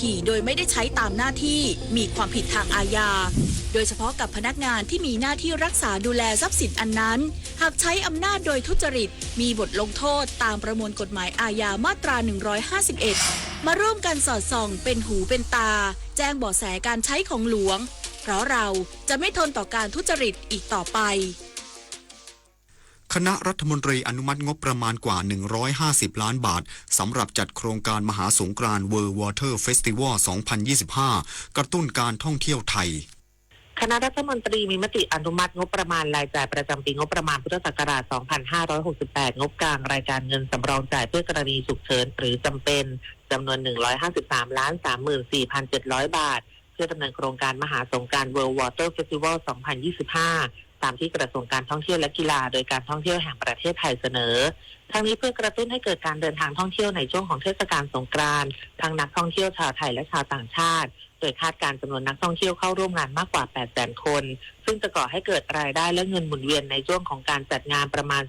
ขี่โดยไม่ได้ใช้ตามหน้าที่มีความผิดทางอาญาโดยเฉพาะกับพนักงานที่มีหน้าที่รักษาดูแลทรัพย์สินอันนั้นหากใช้อำนาจโดยทุจริตมีบทลงโทษตามประมวลกฎหมายอาญามาตรา 151 มาร่วมกันสอดส่องเป็นหูเป็นตาแจ้งเบาะแสการใช้ของหลวงเพราะเราจะไม่ทนต่อการทุจริตอีกต่อไปคณะรัฐมนตรีอนุมัติงบประมาณกว่า150ล้านบาทสำหรับจัดโครงการมหาสงกรานต์ World Water Festival 2025 กระตุ้นการท่องเที่ยวไทยคณะรัฐมนตรีมีมติอนุมัติงบประมาณรายจ่ายประจำปีงบประมาณพุทธศักราช 2568 งบกลางรายการเงินสำรองจ่ายเพื่อกรณีฉุกเฉินหรือจำเป็นจำนวน 153,34,700 บาทเพื่อดำเนินโครงการมหาสงกรานต์ World Water Festival 2025 ตามที่กระทรวงการท่องเที่ยวและกีฬาโดยการท่องเที่ยวแห่งประเทศไทยเสนอทั้งนี้เพื่อกระตุ้นให้เกิดการเดินทางท่องเที่ยวในช่วงของเทศกาลสงกรานต์ทั้งนักท่องเที่ยวชาวไทยและชาวต่างชาติโดยคาดการณ์จำนวนนักท่องเที่ยวเข้าร่วมงานมากกว่า 800,000 คนซึ่งจะก่อให้เกิดรายได้และเงินหมุนเวียนในช่วงของการจัดงานประมาณ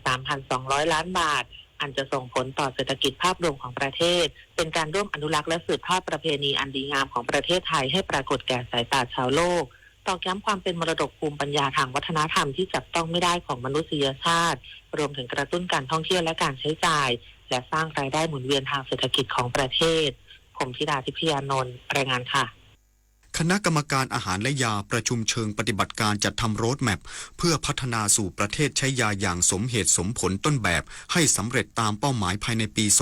3,200 ล้านบาทอันจะส่งผลต่อเศรษฐกิจภาพรวมของประเทศเป็นการร่วมอนุรักษ์และสืบทอดประเพณีอันดีงามของประเทศไทยให้ปรากฏแก่สายตาชาวโลกตอกย้ำความเป็นมรดกภูมิปัญญาทางวัฒนธรรมที่จับต้องไม่ได้ของมนุษยชาติรวมถึงกระตุ้นการท่องเที่ยวและการใช้จ่ายและสร้างรายได้หมุนเวียนทางเศรษฐกิจของประเทศผมธิดาทิพยานนท์รายงานค่ะคณะกรรมการอาหารและยาประชุมเชิงปฏิบัติการจัดทำโรดแมพเพื่อพัฒนาสู่ประเทศใช้ยาอย่างสมเหตุสมผลต้นแบบให้สำเร็จตามเป้าหมายภายในปี 2573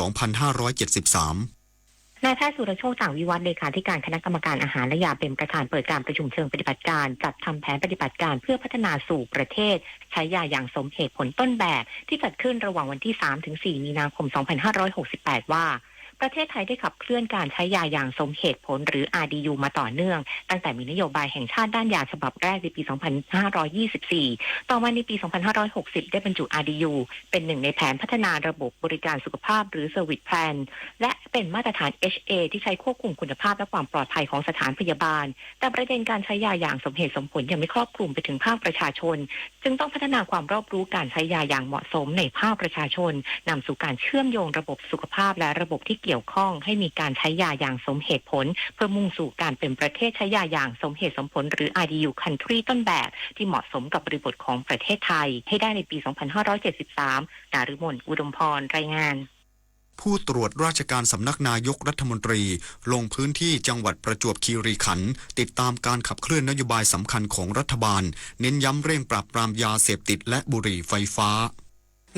นายแพทย์สุรโชติ จ่างวิวัฒน์เลขาธิการคณะกรรมการอาหารและยาเป็นประธานเปิดการประชุมเชิงปฏิบัติการจัดทำแผนปฏิบัติการเพื่อพัฒนาสู่ประเทศใช้ยาอย่างสมเหตุผลต้นแบบที่จัดขึ้นระหว่างวันที่ 3-4 มีนาคม 2568 ว่าประเทศไทยได้ขับเคลื่อนการใช้ยาอย่างสมเหตุผลหรือ RDU มาต่อเนื่องตั้งแต่มีนโยบายแห่งชาติด้านยาฉบับแรกในปี 2524 ต่อมาในปี 2560 ได้บรรจุ RDU เป็นหนึ่งในแผนพัฒนาระบบบริการสุขภาพหรือ Service Plan และเป็นมาตรฐาน HA ที่ใช้ควบคุมคุณภาพและความปลอดภัยของสถานพยาบาลแต่ประเด็นการใช้ยาอย่างสมเหตุสมผลยังไม่ครอบคลุมไปถึงภาคประชาชนจึงต้องพัฒนาความรอบรู้การใช้ยาอย่างเหมาะสมในภาคประชาชนนำสู่การเชื่อมโยงระบบสุขภาพและระบบที่เกี่ยวข้องให้มีการใช้ยาอย่างสมเหตุผลเพื่อมุ่งสู่การเป็นประเทศใช้ยาอย่างสมเหตุสมผลหรือ RDU Country ต้นแบบที่เหมาะสมกับบริบทของประเทศไทยให้ได้ในปี 2573 นฤมล อุดมพร รายงานผู้ตรวจราชการสำนักนายกรัฐมนตรีลงพื้นที่จังหวัดประจวบคีรีขันธ์ติดตามการขับเคลื่อนนโยบายสำคัญของรัฐบาลเน้นย้ำเร่งปราบปรามยาเสพติดและบุหรี่ไฟฟ้า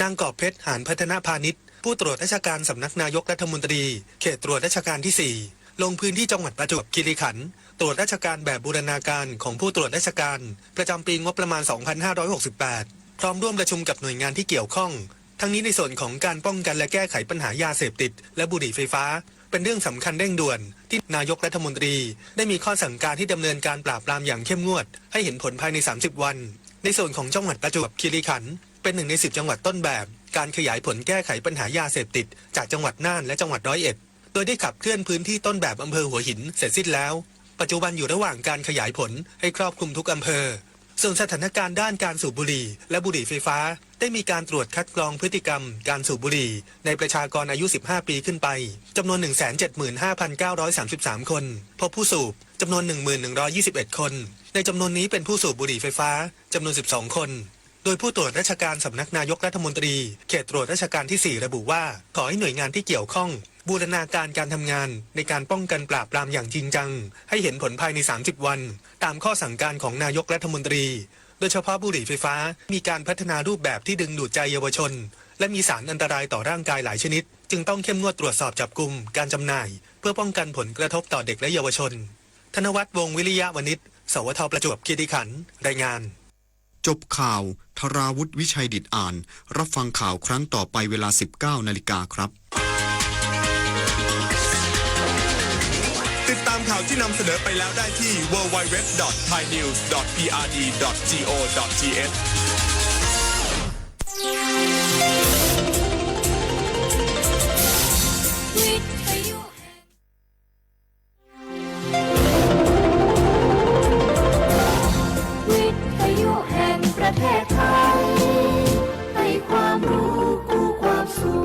นางกอบเพชร หานพัฒนาพาณิชย์ผู้ตรวจราชการสำนักนายกรัฐมนตรีเขตตรวจราชการที่ 4ลงพื้นที่จังหวัดประจวบคีรีขันธ์ตรวจราชการแบบบูรณาการของผู้ตรวจราชการประจำปีงบประมาณ 2568 พร้อมร่วมประชุมกับหน่วยงานที่เกี่ยวข้องทั้งนี้ในส่วนของการป้องกันและแก้ไขปัญหายาเสพติดและบุหรี่ไฟฟ้าเป็นเรื่องสำคัญเร่งด่วนที่นายกรัฐมนตรีได้มีข้อสั่งการที่ดำเนินการปราบปรามอย่างเข้มงวดให้เห็นผลภายใน30วันในส่วนของจังหวัดประจวบคีรีขันธ์เป็นหนึ่งใน10จังหวัดต้นแบบการขยายผลแก้ไขปัญหายาเสพติดจากจังหวัดน่านและจังหวัด101โดยได้ขับเคลื่อนพื้นที่ต้นแบบอำเภอหัวหินเสร็จสิ้นแล้วปัจจุบันอยู่ระหว่างการขยายผลให้ครอบคลุมทุกอำเภอส่วนสถานการณ์ด้านการสูบบุหรี่และบุหรี่ไฟฟ้าได้มีการตรวจคัดกรองพฤติกรรมการสูบบุหรี่ในประชากรอายุ15ปีขึ้นไปจำนวน 175,933 คนพบผู้สูบจำนวน 1121 คนในจำนวนนี้เป็นผู้สูบบุหรี่ไฟฟ้าจำนวน12คนโดยผู้ตรวจราชการสำนักนายกรัฐมนตรีเขตตรวจราชการที่ 4ระบุว่าขอให้หน่วยงานที่เกี่ยวข้องบูรณาการการทำงานในการป้องกันปราบปรามอย่างจริงจังให้เห็นผลภายใน30วันตามข้อสั่งการของนายกรัฐมนตรีโดยเฉพาะบุหรี่ไฟฟ้ามีการพัฒนารูปแบบที่ดึงดูดใจเยาวชนและมีสารอันตรายต่อร่างกายหลายชนิดจึงต้องเข้มงวดตรวจสอบจับกุมการจำหน่ายเพื่อป้องกันผลกระทบต่อเด็กและเยาวชนธนวัฒน์ วงศ์วิริยะวณิชสวท.ประจวบคีรีขันธ์รายงานจบข่าวธราวุฒิ วิชัยดิษฐ์อ่านรับฟังข่าวครั้งต่อไปเวลา 19 นาฬิกาครับติดตามข่าวที่นำเสนอไปแล้วได้ที่ www.thainews.prd.go.thประเทศไทยให้ความรู้กู้ความสุข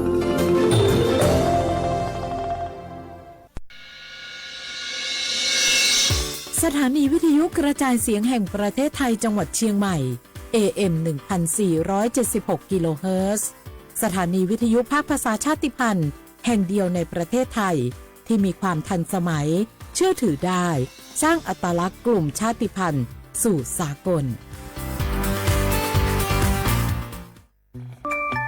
สถานีวิทยุกระจายเสียงแห่งประเทศไทยจังหวัดเชียงใหม่ AM 1476 กิโลเฮิรตซ์สถานีวิทยุภาคภาษาชาติพันธุ์แห่งเดียวในประเทศไทยที่มีความทันสมัยเชื่อถือได้สร้างอัตลักษณ์กลุ่มชาติพันธุ์สู่สากล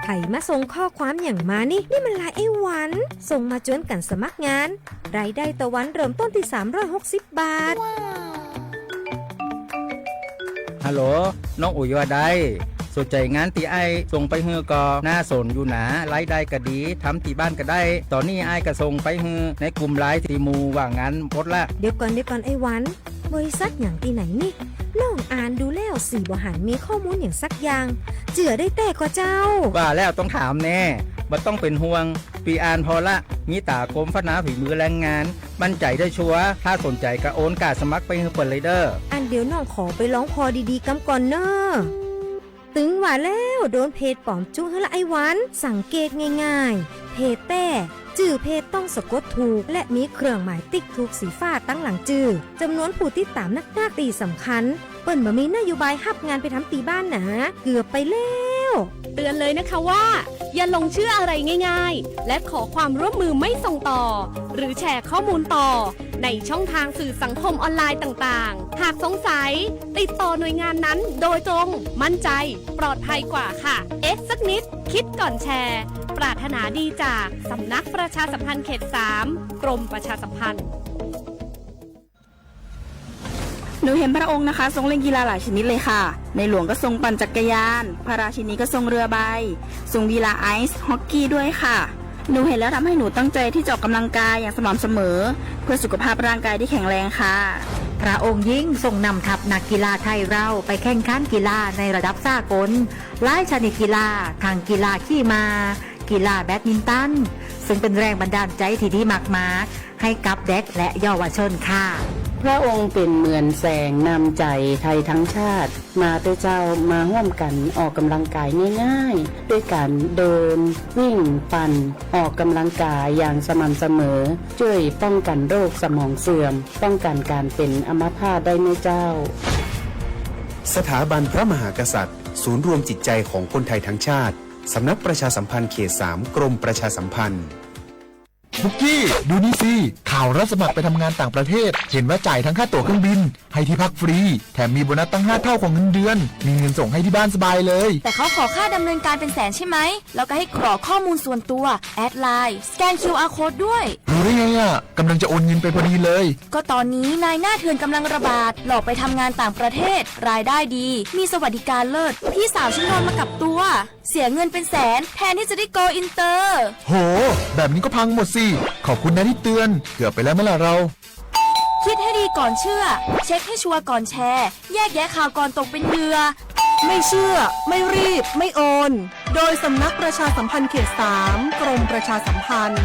ไผ่มาส่งข้อความอย่างมานี่มันลายไอ้หวันส่งมาจวนกันสมัครงานรายได้ต่อวันเริ่มต้นที่360 บาท ฮัลโหลน้องอุ๋ยว่าได้สนใจงานตีไอส่งไปฮือกอหน้าสนอยู่หนารายได้ก็ดีทำที่บ้านก็ได้ตอนนี้ไอก็ส่งไปฮือในกลุ่มไลน์ที่มูว่างานพดละเดี๋ยวก่อนไอ้หวันบริษัทอย่างที่ไหนนี่น้องอ่านดูแล้วสีบ่หันมีข้อมูลอย่างสักอย่างเจือได้แต่ก็เจ้าว่าแล้วต้องถามแน่บ่ต้องเป็นห่วงปีอ่านพอละมีตากรมพัฒนาฝีมือแรงงานมั่นใจได้ชัวร์ถ้าสนใจก็โอนกาสมัครไปฮือเปิดเลยเด้ออันเดี๋ยวน้องขอไปร้องพอดีๆกำก่อนเนอะตึงว่าแล้วโดนเพจปลอมจุ้งให้ละไอ้หวันสังเกตง่ายๆเพจแต่ชื่อเพจต้องสะกดถูกและมีเครื่องหมายติ๊กถูกสีฟ้าตั้งหลังชื่อจำนวนผู้ติดตามนักตีสำคัญเปิ้นบ่มีนโยบายฮับงานไปทำตีบ้านนะเกือบไปแล้วเตือนเลยนะคะว่าอย่าลงเชื่ออะไรง่ายๆและขอความร่วมมือไม่ส่งต่อหรือแชร์ข้อมูลต่อในช่องทางสื่อสังคมออนไลน์ต่างๆหากสงสัยติดต่อหน่วยงานนั้นโดยตรงมั่นใจปลอดภัยกว่าค่ะสักนิดคิดก่อนแชร์ปรารถนาดีจากสำนักประชาสัมพันธ์เขต 3 กรมประชาสัมพันธ์หนูเห็นพระองค์นะคะทรงเล่นกีฬาหลายชนิดเลยค่ะในหลวงก็ทรงปั่นจักรยานพระราชินีก็ทรงเรือใบทรงกีฬาไอซ์ฮอกกี้ด้วยค่ะหนูเห็นแล้วทำให้หนูตั้งใจที่จะออกกำลังกายอย่างสม่ำเสมอเพื่อสุขภาพร่างกายที่แข็งแรงค่ะพระองค์ยิ่งทรงนำทัพนักกีฬาไทยเราไปแข่งขันกีฬาในระดับสากลหลายชนิดกีฬาทางกีฬาขี่ม้ากีฬาแบดมินตันซึ่งเป็นแรงบันดาลใจที่ดีมากๆให้กับเด็กและเยาวชนค่ะพระองค์เป็นเหมือนแสงนำใจไทยทั้งชาติมาด้วยเจ้ามาร่วมกันออกกำลังกายง่ายๆด้วยการเดินวิ่งปั่นออกกำลังกายอย่างสม่ำเสมอช่วยป้องกันโรคสมองเสื่อมป้องกันการเป็นอัมพาตได้ไหมเจ้าสถาบันพระมหากษัตริย์ศูนย์รวมจิตใจของคนไทยทั้งชาติสำนักประชาสัมพันธ์เขต 3 กรมประชาสัมพันธ์บุกกี้ดูนี่สิข่าวรับสมัครไปทำงานต่างประเทศเห็นว่าจ่ายทั้งค่าตั๋วเครื่องบินให้ที่พักฟรีแถมมีโบนัสตั้ง5 เท่าของเงินเดือนมีเงินส่งให้ที่บ้านสบายเลยแต่เขาขอค่าดำเนินการเป็นแสนใช่ไหมแล้วก็ให้กรอกข้อมูลส่วนตัวแอดไลน์สแกน QR Code ด้วยรู้ได้ไงอ่ะกำลังจะโอนเงินไปพอดีเลยก็ตอนนี้นายหน้าเถื่อนกำลังระบาดหลอกไปทำงานต่างประเทศรายได้ดีมีสวัสดิการเลิศพี่สาวฉันโดนมากับตัวเสียเงินเป็นแสนแทนที่จะได้โกอินเตอร์โหแบบนี้ก็พังหมดสิขอบคุณนะที่เตือนเกือบไปแล้วเมื่อไหร่เราคิดให้ดีก่อนเชื่อเช็คให้ชัวร์ก่อนแชร์แยกแยะข่าวก่อนตกเป็นเหยื่อไม่เชื่อไม่รีบไม่โอนโดยสำนักประชาสัมพันธ์เขต 3 กรมประชาสัมพันธ์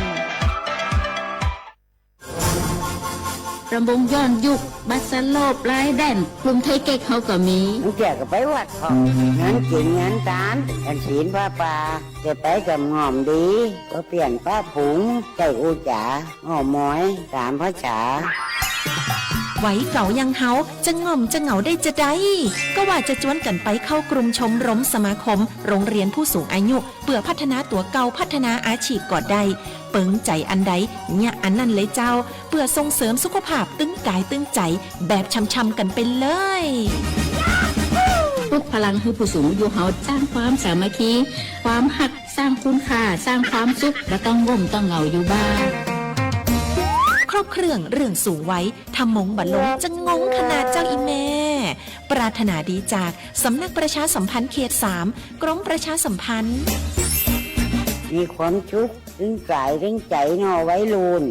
ประมงย้อนยุคบัสโลบไร้แดนกรุงไทยเก๊กเขาก็มีแกก็ไปวัดของงานกินงานตานกันศีลผ้าป่าจะไปกับงอมดีก็เปลี่ยนป้าผงใจอูจ๋าอ้อมม้อยตามพระจ๋าไว้เก่ายังเฮาจะง่อมจะเหงาได้จะได้ก็ว่าจะจวนกันไปเข้ากลุ่มชมรมสมาคมโรงเรียนผู้สูงอายุเพื่อพัฒนาตัวเก่าพัฒนาอาชีพก่อได้เปิงใจอันใดเนี่ยอันนั้นเลยเจ้าเพื่อส่งเสริมสุขภาพตึงกายตึงใจแบบช้ำๆกันไปเลยปลุกพลังให้ผู้สูงอายุเฮาสร้างความสามัคคีความหักสร้างคุณค่าสร้างความสุขและต้องง่มต้องเหงาอยู่บ้านครบเครื่องเรื่องสูงไว้ทำมงบัลลงจะงงขนาดเจ้าอีแม่ปรารถนาดีจากสำนักประชาสัมพันธ์เขต 3 กรมประชาสัมพันธ์มีความชุกถึงกายถึงใจนอไว้ลูน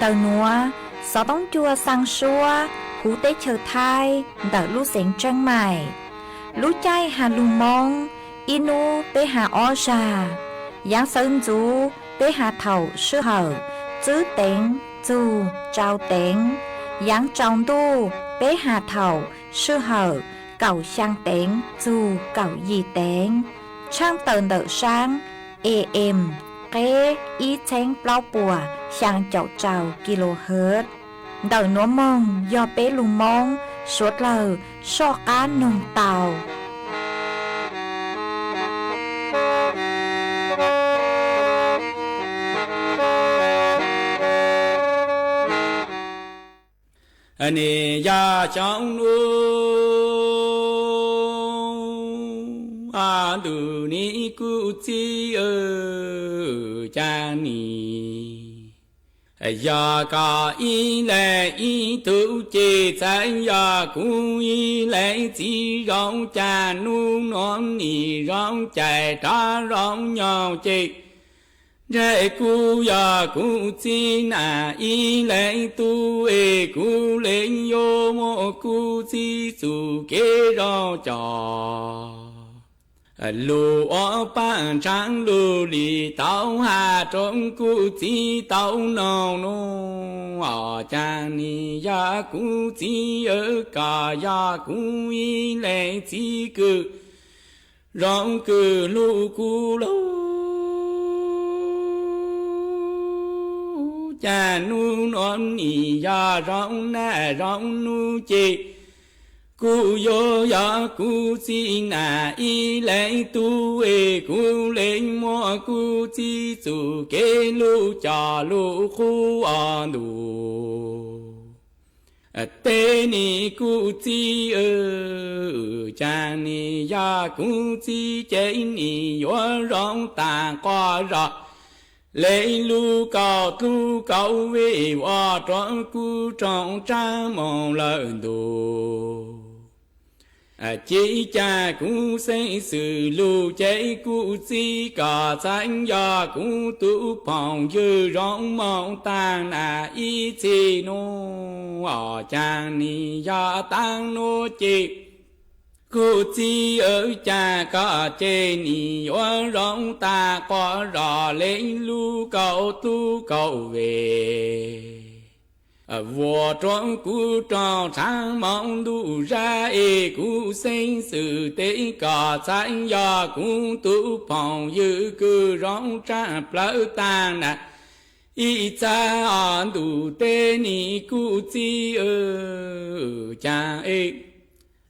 Đầu núa, gió bóng chua sang xua, hú tế chờ thai, đỡ lũ xén trăng mải. Lũ chay hà lù mong, inu tế hà o trà, giáng sơn chú tế hà thầu sư hở, chữ tén, chú, trao tén, Giáng trong tu Bế hà thầu Sư hở Cầu sang tén Dù cầu gì tén Trang tờn đỡ sáng AM Kế ý chén bao bùa Sang chậu trào kHz Đỡ nó mong Do bế lùng mong Suốt lờ So cá nông tàu Nè ya trong nu a du ni cu chi ơ cha ni ya ca y lệ y tu chi cai ya cu y lệ chi rong cha nu non ni rong chạy ta rong nhau chi Rê cu ya cu chi na y lệ tu e cu lệ yo mo cu chi su kê rong cho Lù ở bàn trắng lù lì tàu hà trong cu chi tàu nâu nô ở trang ni ya cu chi ở cả ya cu y lệ chi cư rong cư lù cu lô cha nu non ni ya rong na rong nu chi Cu yo ya cu chi na y lệ tu e cu lệ mo cu chi su ke lu cha lu khu an du Tê ni cu chi ơ cha ni ya cu chi chế ni yo rong ta qua ra Lê lu cao về hoa trọn cu trọng cha mong lợn đồ Chỉ cha cu xây sự lu chế cu chi cả danh ya cu tu phòng dư rong mong ta na y chi nô ở cha ni ya tăng nô chi Cô chi ở cha có chê ni yo rong ta có rõ lên lu cầu tu cầu về Vua trong cu trò sáng mong đủ ra e cu sinh sự tế cả sáng ya cu tu phòng dư cư rong cha plơ ta nà Y cha an đủ tế ni cu chi ở cha e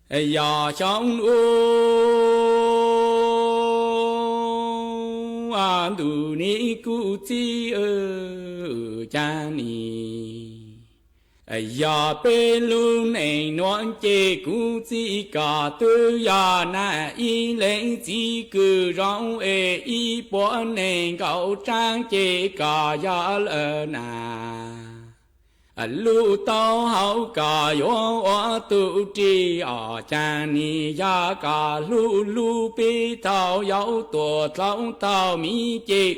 Ya trong u an du ni cu chi ơ cha ni Ya pe lu nei noan che cu chi cả tư ya na y lệ chi cư rong e y bo nei gạo trang che cả ya lơ na Lu tao hậu cả yo wa tu tri ở cha ni ya cả lu bi tao yao tuo tao mi chi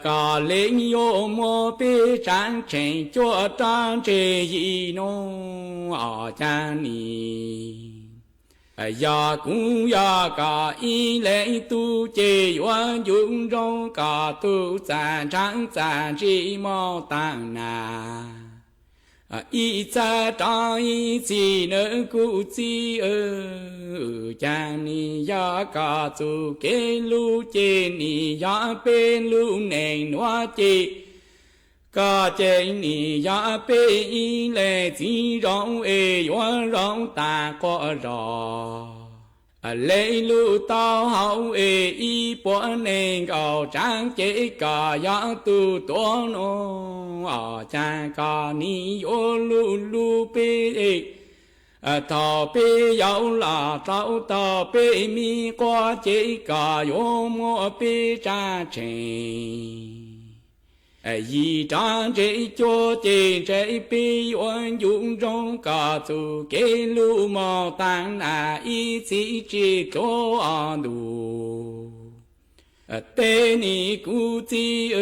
cả lên yo mo bi trang chen cho trang che yi no ở cha ni ya cũng ya cả y lệ tu chế yuan dung rong cả tu zàn trang zàn chỉ mò tang na y cha trang y chỉ nợ cụ chi cha ni ya cả tu kế lu chế ni ya bên lu nền noa chế Cả chế ni ya bê y lệ chỉ rong e yuan rong ta có rõ Lê lu tao hậu e y bỏ nền gạo trang chế cả ya tu tổ nô ở cha cả ni yo lu bê e thọ bê yao là tao bê mi qua chế cả yo mo bê cha chênh Y trang chế cho chế bì oan dung rong cả tu kế lu mò tăng na y chỉ cho an đủ Tê ni cu chi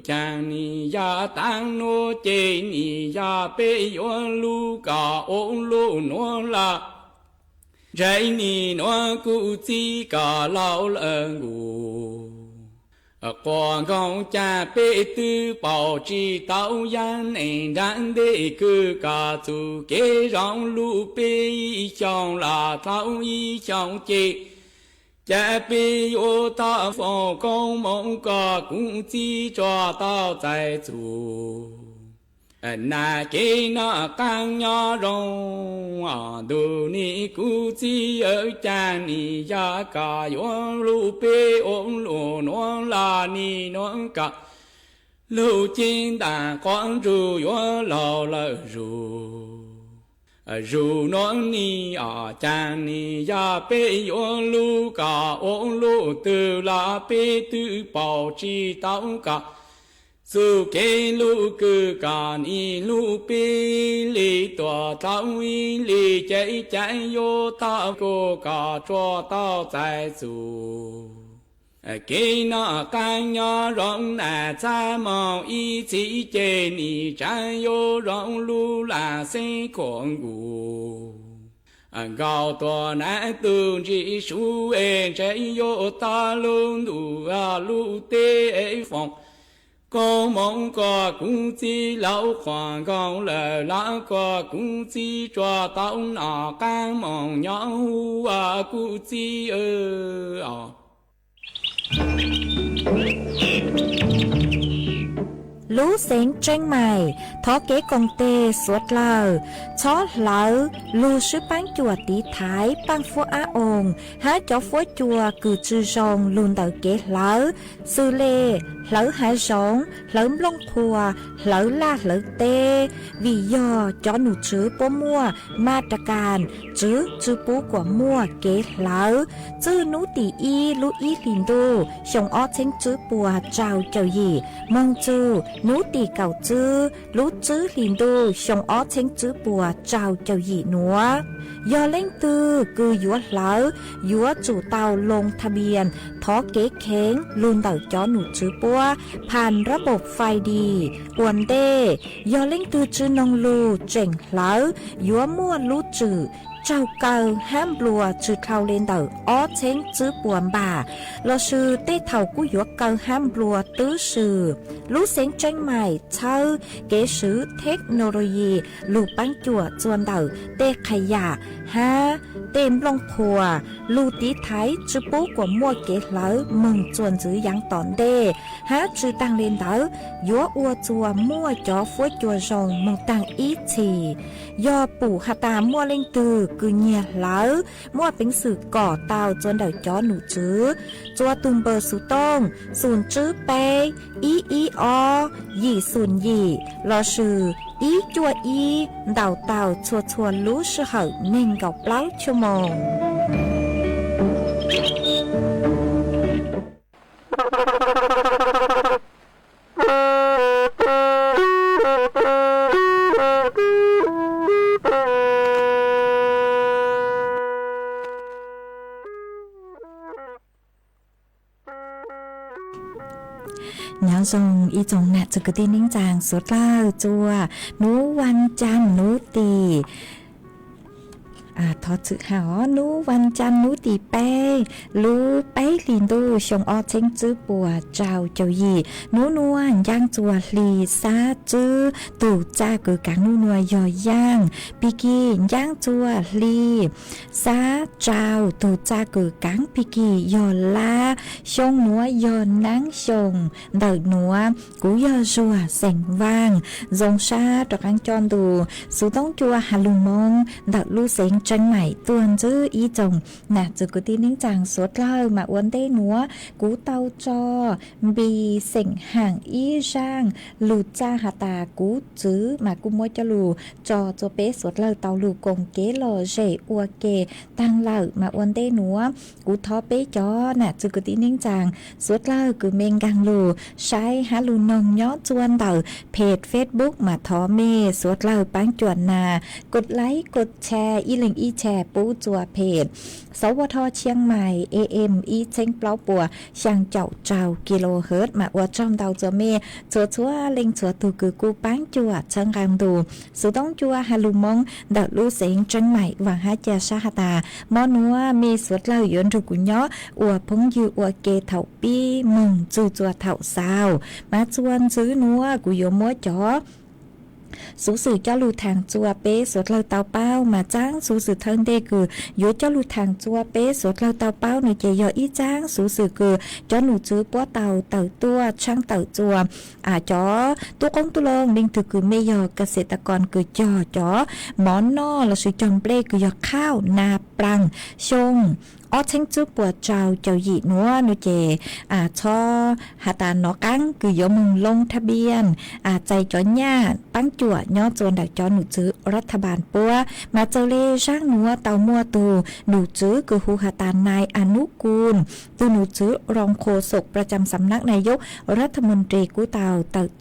chang ni ya tăng nô chế ni ya bê oan lu cả ôn lu nô la Rây ni nô cu chi cả lao lơ ngủ 广告家被tư bảo trì tạo yan anh đang để cứ cả tu kế rong lu bê trong là tạo y trong chị cha bê ô ta phò công mong cả cũng chỉ cho tao tại chủ na kế na căng nhỏ rong đồ ni cú chỉ ở cha ni ya cả yon lu bê ôm lu nó là ni nó cả lu chính đàn quang ru yo lao la ru nó ni cha ni ya bê yo lu cả ôm lu từ la bê tư bảo trì tạo cả su ke lu cứ cả ni lu bê li tòa tạo y li chạy chạy yo tạo cô cả cho tạo tại chủ kế na căng nhỏ rong là cha mong y chỉ chế ni trái yo rong lu là sinh con ngủ gạo tòa nãy tương chỉ su em chạy yo ta luôn đủ lu tê phòng có mong có cũng chỉ lão khoảng gạo lệ lá có cũng chỉ cho tao nọ căng mong nhỏ hu cũng chỉ Lú xén tranh mày, thó kế công tê suốt lờ, chó lỡ, lù sư bán chùa tí thái, bán phô á ồn, há chó phô chùa cử chư rồng lùn tờ kế lỡ, sư lê, lỡ há rồng, lỡ lông thùa, lỡ la lỡ tê, vì do chó nụ chứ bố mua, ma trà càn, chứ bố của mua kế lỡ, chứ nú tỉ y, lú y lìn đô, xong ó chênh chứ bùa trao chào gì, mong chứ, nú tì cầu chư, lú chư lìn đô, xong ó chênh chư bùa trao chào gì nữa. Do lên tư, cứ dũa lỡ, dũa chủ tàu lông thà biên, thó kế khéng, luôn tàu chó nụ chư bùa,ผ่านระบบไฟดีอวนเด้ยอเล่งตือจือนองลูเจ๋งเหลายัวมั่วลูจือเจ้าเก่าห้ามบลัวจือเท่าเลนเตออ้อเช้งจื้อปวนบ่าเราชื่อเต้เท่ากู้ยัวเก่าห้ามบลัวตื้อชื่อลูเสียงจังใหม่เช่าเก๋ซื้อเทคโนโลยีลูปังจั่วจวนเตอเต้ขยะฮะเต็มลงพัวลูตีไทยจื้อปูกว่ามั่วเก๋เหลามึงจวนจื้อยังตอนเด้ฮะจื้อตังเลนเตอยัวอัวจัวมั่วจ่อฟัวจัวรองมึงตังอีทียอปู่ฮาตามั่วเล่งตือcứ nhẹ lỡ mua bánh sử cỏ tàu cho đời chó nụ chứ cho tung bờ sú tông sùn chứ bê ý o gì sùn gì lo sử ý chua ý đào tàu chua lú sư hậu nên gọc láo cho mồm nhớ dùng ý dùng nè cho cái tin nín chàng suốt lao chùa nú văn chan nú tì thọ chữ hảo nú văn chan nú tì pe lú pe lìn đô xong o chênh chữ bùa trào chầu gì nú nua giang chùa lì xa chữ tủ cha cử cả nú nua dò giang piki giang chùa lì xa trào tủ cha cử cáng piki dò la xong núa dò nắng xong đợi núa cú dò rùa sành vang dòng xa trọc ăn tròn tù số tông chùa hà lùng mông đợi lưu sành tranh mày tuần chứ ý chồng nè chứ cứ tin đến chàng suốt lao mà uốn tê núa cú tao cho bì sành hàng ý sang lù cha hà tà cú chứ mà cú mua cho lù cho bé suốt lao tao lù cùng kế lò rể ua kề tăng lợ mà uốn tê núa cú thó bé cho nè chứ cứ tin đến chàng suốt lao cứ men gang lù sai há lù nông nhó chuan tàuเพจ Facebook มาทอเมสุดเล่าปังจวนนากดไลค์กดแชร์อีหลิง อีแชปูจัวเพจสวทเชียงใหม่ AM อีเชงเปล่าปัวช่างเจ้าเจ้ากิโลเฮิรตซ์มาอวดจอมดาวจัวเมชัวเล็งชัวตูกือกูปังจัวเชิงกางดูสุต้องจัวฮาลุมงดลูเสียงจังใหม่หวังหาเจชาตามอนัวมีสวดเล่าย้อนถูกกุญย้ออวพงยืออวเกเถาปีมึงจูจัวเถาสาวมาจวนซื้อนัวกุยมัวจ๋อสูสื่อเจ้าลูทางจัวเป๊สวดเราเตาเป้ามาจ้างสูสื่อเทิงเดคืออยู่เจ้าลูทางจัวเป๊สวดเราเตาเป้าในเจยออีจ้างสูสื่อคือจ้าหนูจื้อป้อเตาตัวช่างเตาจัวจ้อตัวกงตุลงลิงถือคือไม่ยอเกษตรกรคือจ้อหมอนนอเราสื่อจอมเปลคือยอข้าวนาปรังชงอ้อเชงจื้อปวดเจ้าหยีนัวนูเจชอหาตานอกังคือยอมึงลงทะเบียนใจจ้อนญ่าปังจั่วย่อโจนดักจอหนูจื้อรัฐบาลปัวมาเจเลช่างนัวเตามัวตูหนูจื้อคือฮูหาตานายอนุกูลตัวหนูจื้อรองโฆษกประจำสำนักนายกรัฐมนตรีกู้เตา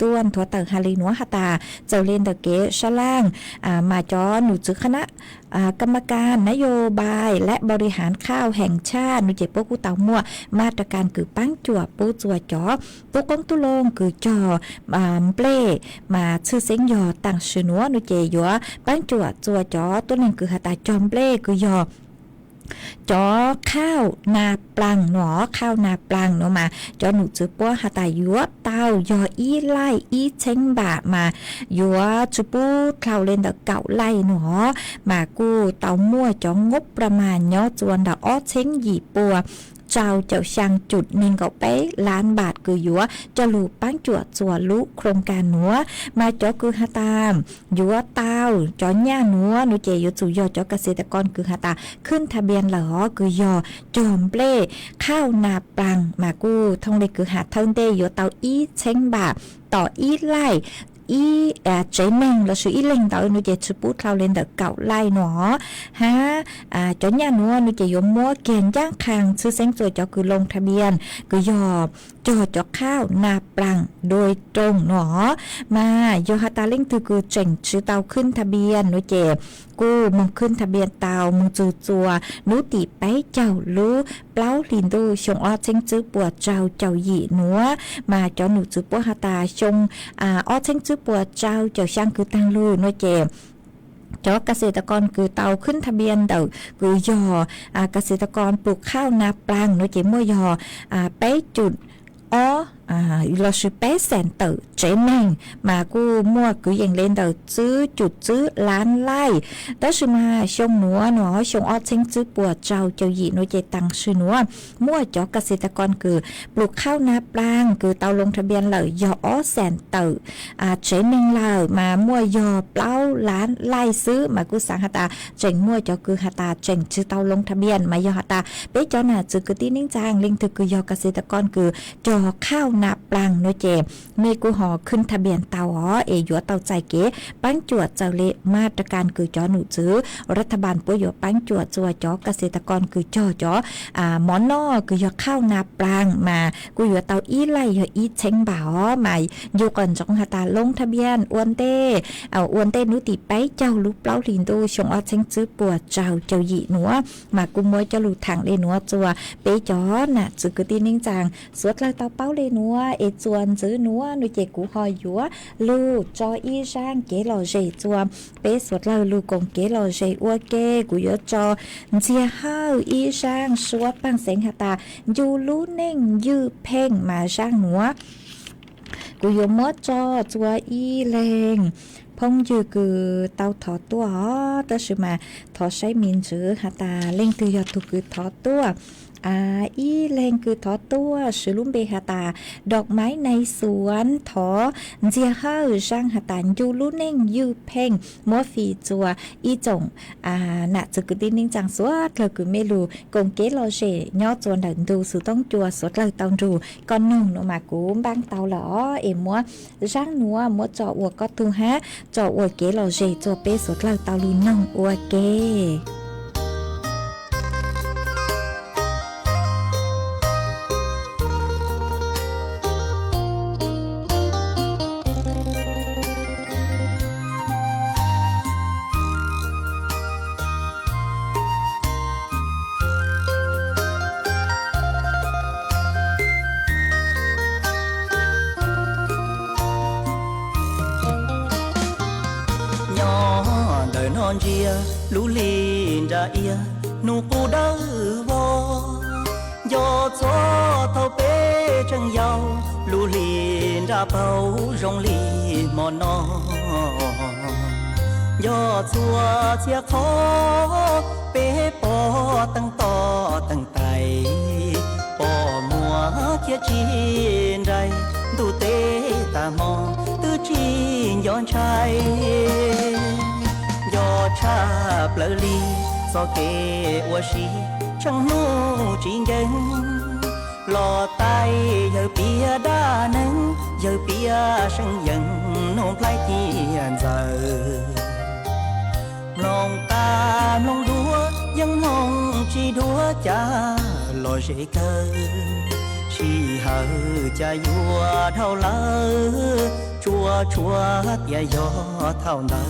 ต้วนทัวเตาฮาลีนัวหาตาเจ้าเล่นตะเกะชะล่างมาจอหนูจื้อคณะกรรมการนโยบายและบริหารข้าวแห่งชาตินุเจปกูเตามัวมาตรการคือปังจั่วปูจั่วจ๋อปุกงตุลงคือจอเปลมาชื่อเสียงยอต่างชื่อนัวนุเจยัวปังจั่วจั่วจ๋อตัวนึงคือหาตาจอมเปลคือยอจอข้าวนาปลังหนอข้าวนาปลังเนาะมาจอหนูจื้อปัวหาตายัวเต้ายออีไล่อีเช้งบะมายัวจุปูคลาวเล่นดอกเก่าไล่หนอมากูเต้ามั่วจองบประมาณย่อจวนดอกอ้อเช้งหยีปัวเจ้าช่างจุดนิงเกาเป๊ะล้านบาทคือยัวจะลูปังจั่วจั่วลุโครงการหนัวมาจอคือหาตามยัวเต้าจอหญ้าหนัวนุเจยจุยอจอเกษตรกรคือหาตาขึ้นทะเบียนหลอคือยอจอมเปล่ข้าวนาปลังมากูท่องเลยคือหาเทิงเดยัวเต้าอีเช้งบาทต่ออีไล่อีใจแมงเราซื้ออีเล่งต่อนุเจชุปูเราเล่นเด็กเก่าไล่หนอฮะจอนยาหนัวนุเจยมมัวเกณฑ์ย่างคางซื้อเส้นสวยจอคือลงทะเบียนคือยอจอข้าวนาปลังโดยตรงหนอมาโยฮาตาเล่งคือเจ๋งซื้อเตาขึ้นทะเบียนนุเจกูมึงขึ้นทะเบียนเตามึงจูจัวนุติไปเจ้ารู้เปล่าลินดูชงอ้อเชงจื้อปวดเจ้าหยีหนัวมาจอหนูจื้อปัวฮาตาชงอ้อเชงจื้อปวดเจ้าช่างคือตั้งลู่นุเจจอเกษตรกรคือเตาขึ้นทะเบียนเต่าคือยอเกษตรกรปลูกข้าวนาปลังนุเจมั่วยอไปจุดอ้อเราซื้อเป๊ะแสนเต๋อเจแมงมากูมั่วกูยังเล่นเต๋อซื้อจุดซื้อล้านไล่แต่ซื้อมาชงหนัวหนอชงอ้อเชงซื้อปวดเจ้าหยีโนเจตังซื้อหนัวมั่วจอเกษตรกรคือปลูกข้าวนาปลังคือเตาลงทะเบียนเลยยออ้อแสนเต๋อเจแมงเลยมามั่วยอเปล่าล้านไล่ซื้อมากูสังหตาเจงมั่วจอคือหตาเจงซื้อเตาลงทะเบียนมายอหตาเป๊ะจอหน่ะจือคือตีนิ่งจางลิงถือคือยอเกษตรกรคือจอข้าวนาปลังโนเจเมกูหอขึ้นทะเบียนเตาเอยัวเตาใจเก๋ปังจวดเจ้าเละมาตรการคือจอหนูจื้อรัฐบาลปุยยัวปังจวดจัวจอเกษตรกรคือจอหมอนอคือยอข้าวนาปลังมากูยัวเตาอีไล่ยออีเช้งบ่าวมาอยู่ก่อนจงหาตาลงทะเบียนอ้วนเต้อ้วนเต้นุติไปเจ้าลูกเปล่าลินดูชงอ้อเช้งจื้อปวดเจ้าหยีหนัวมากูมวยเจ้าลูกทางเลนัวจัวเปจอน่ะจื้อคือตีนิ่งจางสวดเลยเตาเป้าเลนัวเอจวนจื้อนัวนุเจกูหอยยัวลูจออีร่างเกลอเจจัวเปสวดเลยลูกงเกลอเจอัวเกกูยอจอเจียห้าอีร่างสวดปังเสงหตายูลูเน่งยือเพ่งมาร่างหนัวกูยมอจอจัวอีแรงพงยือคือเตาถอตัวแต่สิมาถอใช้มินจื้อหตาเล่งคือยอดถูกคือถอตัวอีแรงคือถอตัวสือลุ่มเบหตาดอกไม้ในสวนถอเจียห้าช่างหตายูลูเน่งยือเพ่งมัวฟีจัวอีจงน่ะจะคือดินิ่งจังสวดเลยคือเมลูกงเกลอเชย่อจวนดันดูสุต้องจัวสวดเลยตองดูก่อนนุ่งนมากูบางเตาหล่อเอ็มมัวร่างนัวมัวจ่ออวก็ตูฮะจ่ออวเกลอเชจัวเปสวดเลยเตาลูน้องอวเก non chia lũ lìn ra ia nụ cô đau vô do gió thâu bể chân dâu lũ lìn ra bầu rong lì mòn non do chùa chia khó bể bỏ tăng to tăng tay bỏ mùa kia chín đây đủ tế ta mong tư chi giòn trai do cha lỡ ly do kê ua xí chẳng nu chính dân lò tay giờ bia đa nắng giờ bia sân dần nôn plai tiền giờ lòng ta lòng đua dân mong chỉ đua cha lo dễ cơ chỉ hờ cha vua thâu lỡ chua chua tia gió thâu nở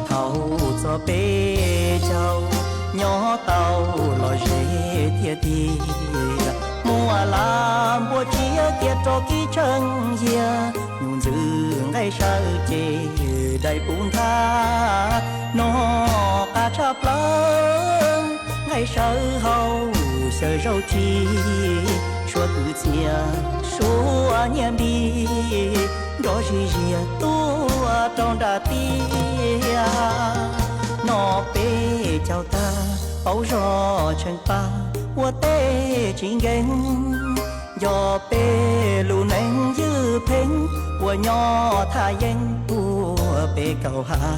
thâu cho bê châu nhỏ tàu lo dễ tia tia mùa làm mùa chia kia cho ký chân dìa nhung dư ngay sao chê đầy bún tha nó cả chắp lớn ngay sao hậu sợ rau chi chúa tự chia số nhầm đi đó gì gì tua trong đà tia nó bê chào ta bao gió chân pa qua tê chính ghen do bê lù nén dư phèn qua nhỏ tha dân qua bê cầu hà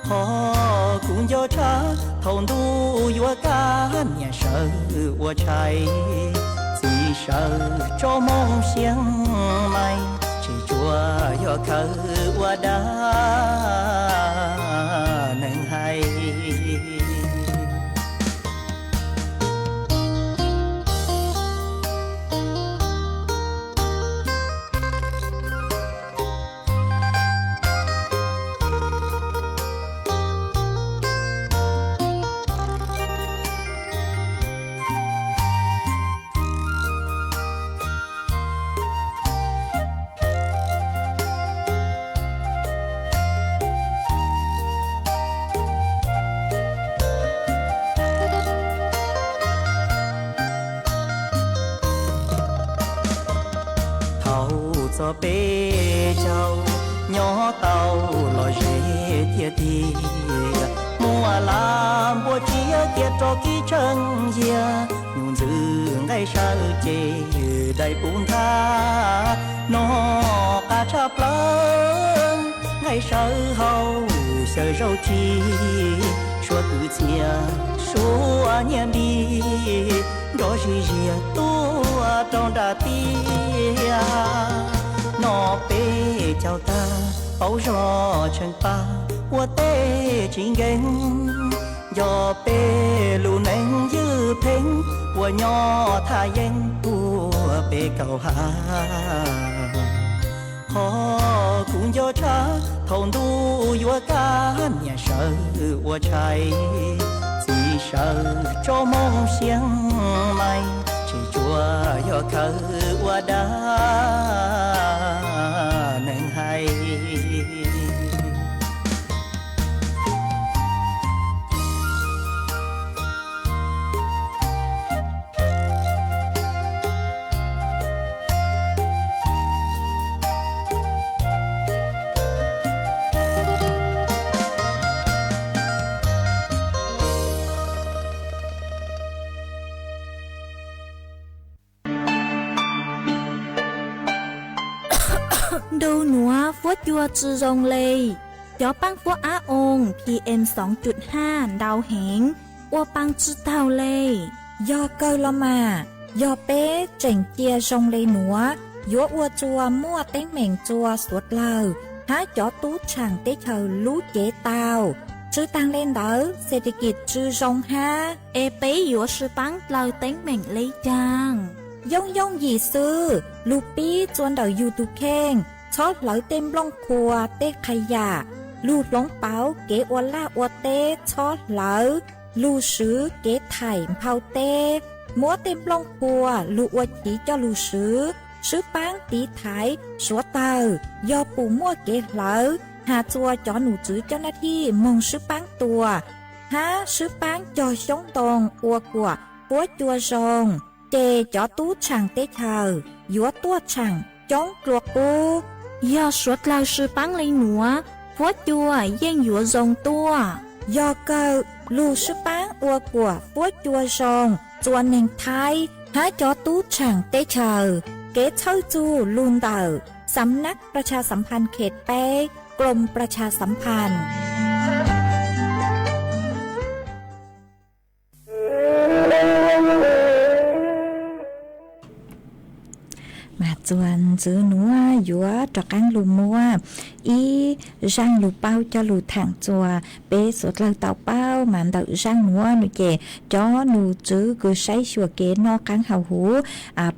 họ cũng do cha thôn tu vua cá nhà sợ qua trái chỉ sợ cho mong xiang mai chỉ chùa do khờ qua đá nên hay cho bê châu nhỏ tàu lo dễ tia tia mùa làm mùa chia kia cho ký chân dìa nhung dư ngay sao chê đầy bún tha nó cả chắp lớn ngay sao hậu sợ rau chi chúa tự chia số nhầm đi đó gì gì tua trong đà tia nó bê chào ta bao gió chân pa qua tê chính ghen do bê lù nén dư phèn qua nhỏ tha dân qua bê cầu hà họ cũng do cha thôn tu vua cá nhà sợ qua trái chỉ sợ cho mong xiang mai chỉ chùa do khờ qua đá nên hay đâu nữa phốt chua chư rong lê gió băng phốt á ôn PM 2.5 đào hẹn ô băng chư tàu lê do cơ lo mà do bé chỉnh chia rong lê nữa gió ua chua mua tên mèn chua suốt lờ há gió tú chẳng tế thờ lú chế tàu chư tăng lên đỡ sẽ đi kịp chư rong ha ê bế gió sư băng lờ tên mèn lấy chàng dông dông gì sư lù bí chuan đầu YouTube khen chót lỡ tem lông khua tê khai giả lù lông báo kế ô la ô tê chót lỡ lù sứ kế thải phao tê múa tem lông khua lù ô chỉ cho lù sứ bán tí thái số tờ do bù mua kế lỡ หาจัวจอหนูจื้อเจ้าหน้าที่มงซื้อปังตัวหาซื้อปังจอชงตรงอัวกัวปัวจัวซงเจจอตู้ช่างเตเธอยัวตัวช่างจ้องกลัวปู要说老师帮了我我就应有用多ยอเกอลูซื้อปังอัวกัวปัวจัวซงจวนหนึ่งไทยหาจอตู้ช่างเตเธอเกเช่าจูลุนเตอสำนักประชาสัมพันธ์เขตเป้กรมประชาสัมพันธ์มาจวนจื้อหนัวหยัวตะกังลูมัวอีร่างลูเป้าจะลูถังจัวเปสดเลยเต่าเป้ามันเต่าร่างหนัวหนูเจจ้อหนูจื้อคือใช้ชัวเกนอกังเห่าหู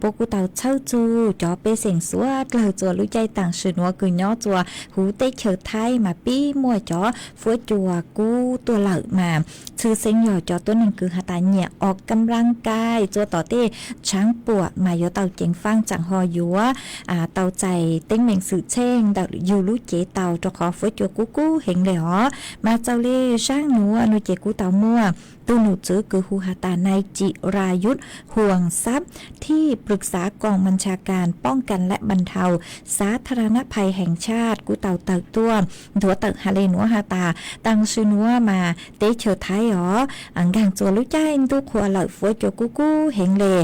พวกกูเต่าเช่าจูจ้อเปเสียงสัวเลยจัวรู้ใจต่างสือหนัวคือย้อจัวหูเตเฉิดไทยมาปี้มัวจ้อฟัวจัวกูตัวเหล่ามาชื่อเสียงหย่อจ้อตัวหนึ่งคือหาตาเนี่ยออกกำลังกายจัวต่อเต้ช้างปวดมาโยเต่าเจงฟังจังหอยัวเต่าใจเต็งเหม่งสื่อเช่งดักอยู่รู้เจเต่าจะขอฟื้นจัวกูกูเห็นเลยหรอมาเจ้าเล่ช่างหนูอนุเจกูเต่ามัวตัวหนูจื้อคือฮูฮาตานายจิรายุทธห่วงทรัพย์ที่ปรึกษากองบัญชาการป้องกันและบรรเทาสาธารณภัยแห่งชาติกูเต่าเติกตัวถัวเติกฮาเลนัวฮาตาตังชื่อนัวมาเตเชิดไทยหรออังกางจัวรู้ใจตู้ขวเหล่าฟื้นจัวกูกูเห็นเลย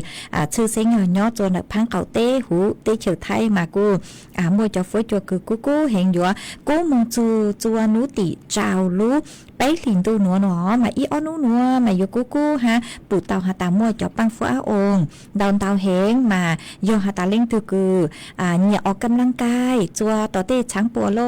ชื่อเสียงหย่อจัวนักพังเก่าเต้หูเตเชิดไทยมากูมัวจะฟื้นจัวคือกูกูเห็นอยู่กูมงจูจัวนุติเจ้ารู้ไปหลินตูหนัวหนอมาอีอ้อนัวมาโยกูกูฮะปู่เตาหาตามัวจอปังฟ้าองดอนเตาเฮงมาโยหาตาเล่งตือคือเนี่ยออกกำลังกายจัวต่อเต้ช้างปัวโล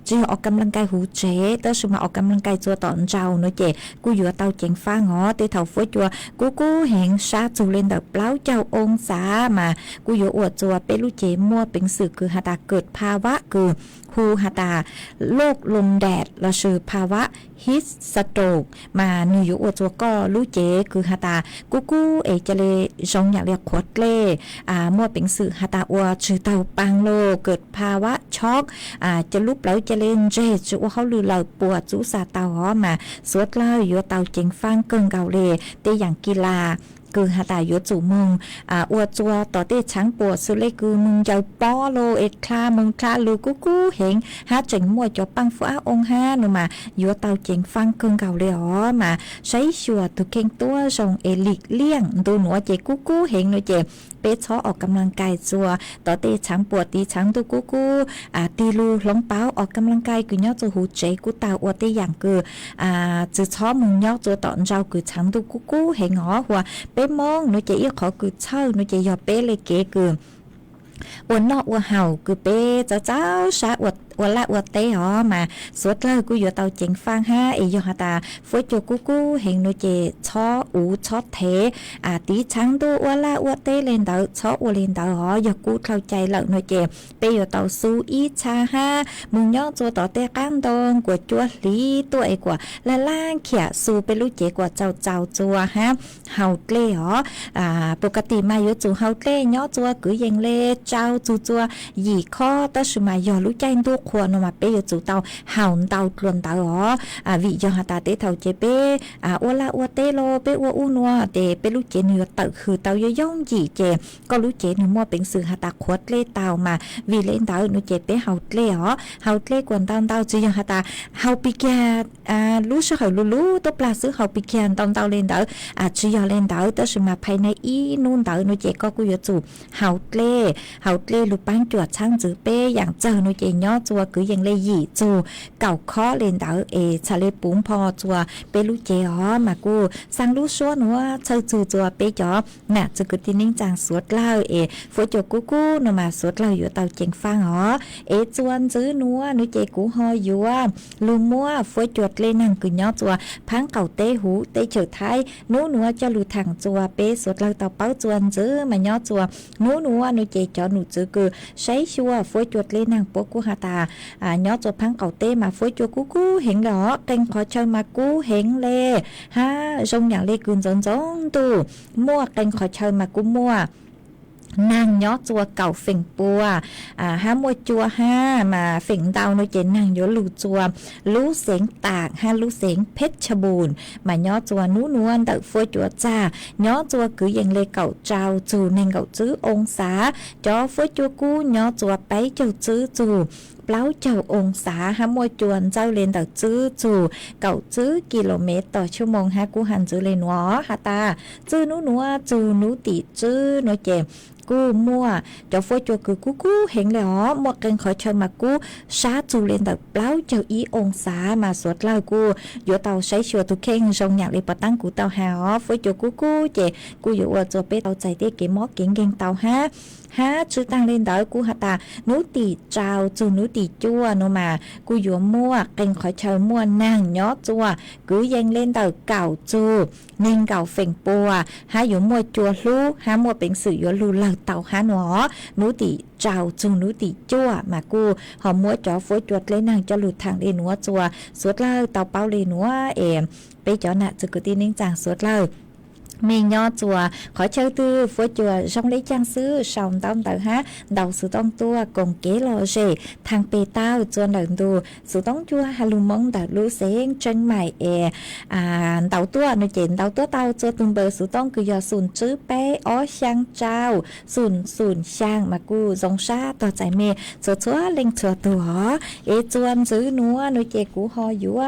จีออกกำลังกายหูเจเตอร์สมาออกกำลังกายจัวตอนเจ้าเนเจกูอยู่เตาเจงฟ้าหอเตเถาฟ้าจัวกูกูเฮงชาจูเล่นแบบเปล่าเจ้าองศามากูอยู่อวดจัวเปลูเจมัวเป็นสื่อคือหาตาเกิดภาวะคือฮูฮาตาโรคลมแดดละชื่อภาวะฮิสสโตรกมานิยุอวตัวก็รู้เจคือฮาตากูกูจะเลยจงอยากเรียกขวดเล่มั่วเป็นสื่อฮาตาอวชื่อเตาปังโลเกิดภาวะช็อกจะลุบแล้วจะเล่นเจจูเขาลือเหล่าปวดจูซาเตาหอมาสวดเล่าอยู่เตาเจงฟังเกิงเกาเลเตอย่างกีฬาคือหาตายุจูมึงอวดจัวต่อเต้ช้างปวดสุเลคือมึงเจ้าป้อโลเอ็ดคลามึงคลาลูกูกูเห็นหาเจ๋งมวยจอปังฟ้าองห้าหนูมายัวเตาเจ๋งฟังเกิงเก่าเลยอ๋อมาใช้ชัวตุเข่งตัวทรงเอลิกเลี่ยงตัวหนูเจกูกูเห็นหนูเจเป๊ะช้อออกกำลังกายจัวต่อเต้ช้างปวดตีช้างตัวกูกูตีลูหลงเป้าออกกำลังกายคือย่อจะหูเจกูตาอวดเต้อย่างคือจะช้อมึงย่อจัวตอนเจ้าคือช้างตัวกูกูเห็นอ๋อหัวเป๊ะมองหนูจะอีขอคือเช่าหนูจะยอเป๊ะเลยเก๋คืออวนนอกอวเห่าคือเป๊ะเจ้าชาอวดละอวดเตหอมาสวดเลยกูอยู่เตาเจงฟังฮะยอหาตาฟื้นจัวกูกูเห็นหนูเจช้ออูช้อเทตีช้างดูอวละอวดเตเลนเตาช้ออวเลนเตาหอยกูเข้าใจเหล่าหนูเจไปอยู่เตาซูอีชาฮะมึงย่อจัวต่อเตก้างดองกว่าจัวลีตัวไอกว่าละล่างเขี่ยซูไปรู้เจกว่าเจ้าจัวฮะเฮาเกล่หอปกติมาอยู่จูเฮาเกล่ย่อจัวกือยังเล่เจ้าจัวหยีข้อตะสมายอรู้ใจตัวควรมาเปยจูเตาเห่าเตาตรวนเตาอ๋อวิยอหาตาเตเตาเจเปอวลาอวเตโลเปอวอูนัวเตเปลูเจเนือเตคือเตาย่องจีเจก็รู้เจเนือมัวเป็นสื่อหาตาขวดเล่เตามาวิเล่นเตาหนูเจเปเห่าเล่อ๋อเห่าเล่กวนเตาจียอหาตาเห่าปิแกรู้สึกเขารู้ตัวปลาซื้อเห่าปิแกนเตาเล่นเตาจียอเล่นเตาแต่สมาภายในอีนู่นเตาหนูเจก็กูยจูเห่าเล่ลูกปังจวดช่างจือเป้อย่างเจอหนูเจย่อจัวคือยังเลยหยีจูเก่าข้อเลนเตาชาเลปุ้งพอจัวเปลูเจอ๋อมากูสังรู้ชัวหนูว่าเธอจูจัวเปจ๋อน่ะจะกึตินิ่งจางสวดเล่าฟัวจกูกูหนูมาสวดเล่าอยู่เตาเจงฟังอ๋อจวนจื้อหนูหนูเจกูหออยู่ว่าลุงมัวฟัวจวดเลยนั่งคือย่อจัวพังเก่าเตหูเตเฉิดท้ายหนูจะลูถังจัวเปสวดเล่าเตาเป้าจวนจื้อมาย่อจัวหนูหนูเจจ๋อหนูจื้อคือใช้ชัวฟัวจวดเลยนั่งปกูหาตาย่อจัวพังเก่าเต้มาฟัวจัวกูเห็นหรอเต็งขอเชิญมากูเห็นเลยฮะทรงอย่างเลยกุนจงตูมั่วเต็งขอเชิญมากูมั่ว นางย้อจัวเก่าเฝ่งปัวห้ามวยจัวห้ามาเฝ่งดาวโนเจนนางย้อลูจัวรู้เสียงตากห้ารู้เสียงเพชรบูรณ์มาย้อจัวนู้นวนแต่ฟัวจัวจ้าย้อจัวคือยังเลยเก่าเจ้าจูในเก่าจื้อองศาจอฟัวจัวกู้ย้อจัวไปเจ้าจื้อจูเปล่าเจ้าองศาห้ามวยจวนเจ้าเลนต่อจื้อจูเก่าจื้อกิโลเมตรต่อชั่วโมงฮะกูหันจื้อเลนวอฮาตาจื้อนู้นัวจูนู้ติจื้อโนเจกูมั่วเจ้าฟัวจัวคือกูเห็นเลยอ๋อหมดกันขอเชิญมากูชาจูเลนต่อเปล่าเจ้าอีองศามาสวดเล่ากูอยู่เตาใช้ชัวทุกเข่งทรงอยากเลยปะตั้งกูเตาหาอ๋อฟัวจัวกูเจกูอยู่ว่าจัวเป๊ะเตาใจเต้เก๋มอเก่งเตาฮะชื่อตั้งเล่นดอยกูหาตานูตีเจ้าจูนูตีจัวโนมากูอยู่มั่วเก่งขอเชิญมั่วนั่งย้อจัวกูยังเล่นเตาเก่าจูเน่งเก่าเฝ่งปัวหาอยู่มั่วจัวลูหามั่วเป็นสื่ออยู่ลูเหล่าเตาหาหนอนูตีเจ้าจูนูตีจัวมากูหอมมั่วจ่อฝอยจวดเล่นนางจะหลุดทางเล่นหัวจัวสวดเล่าเตาเป้าเล่นหัวไปจ่อหน้าจุกุตีนิ่งจางสวดเล่าmình nho chùa khỏi chơi tư phố chùa trong lấy trang sư sòng tông tự hát đầu sự tông tua cùng kế lò rể thằng bề tao chuan lần đù sự tông chua hà lù mong đã lú xén chân mày đầu tua nó chuyện đầu tua tao cho từng bờ sự tông cứ giờ sùn chữ bé ó sang trao sùn sang mà cu dòng xa tao chạy mê cho chúa lên chùa tùa chuan giữ núa nó chè cú ho dúa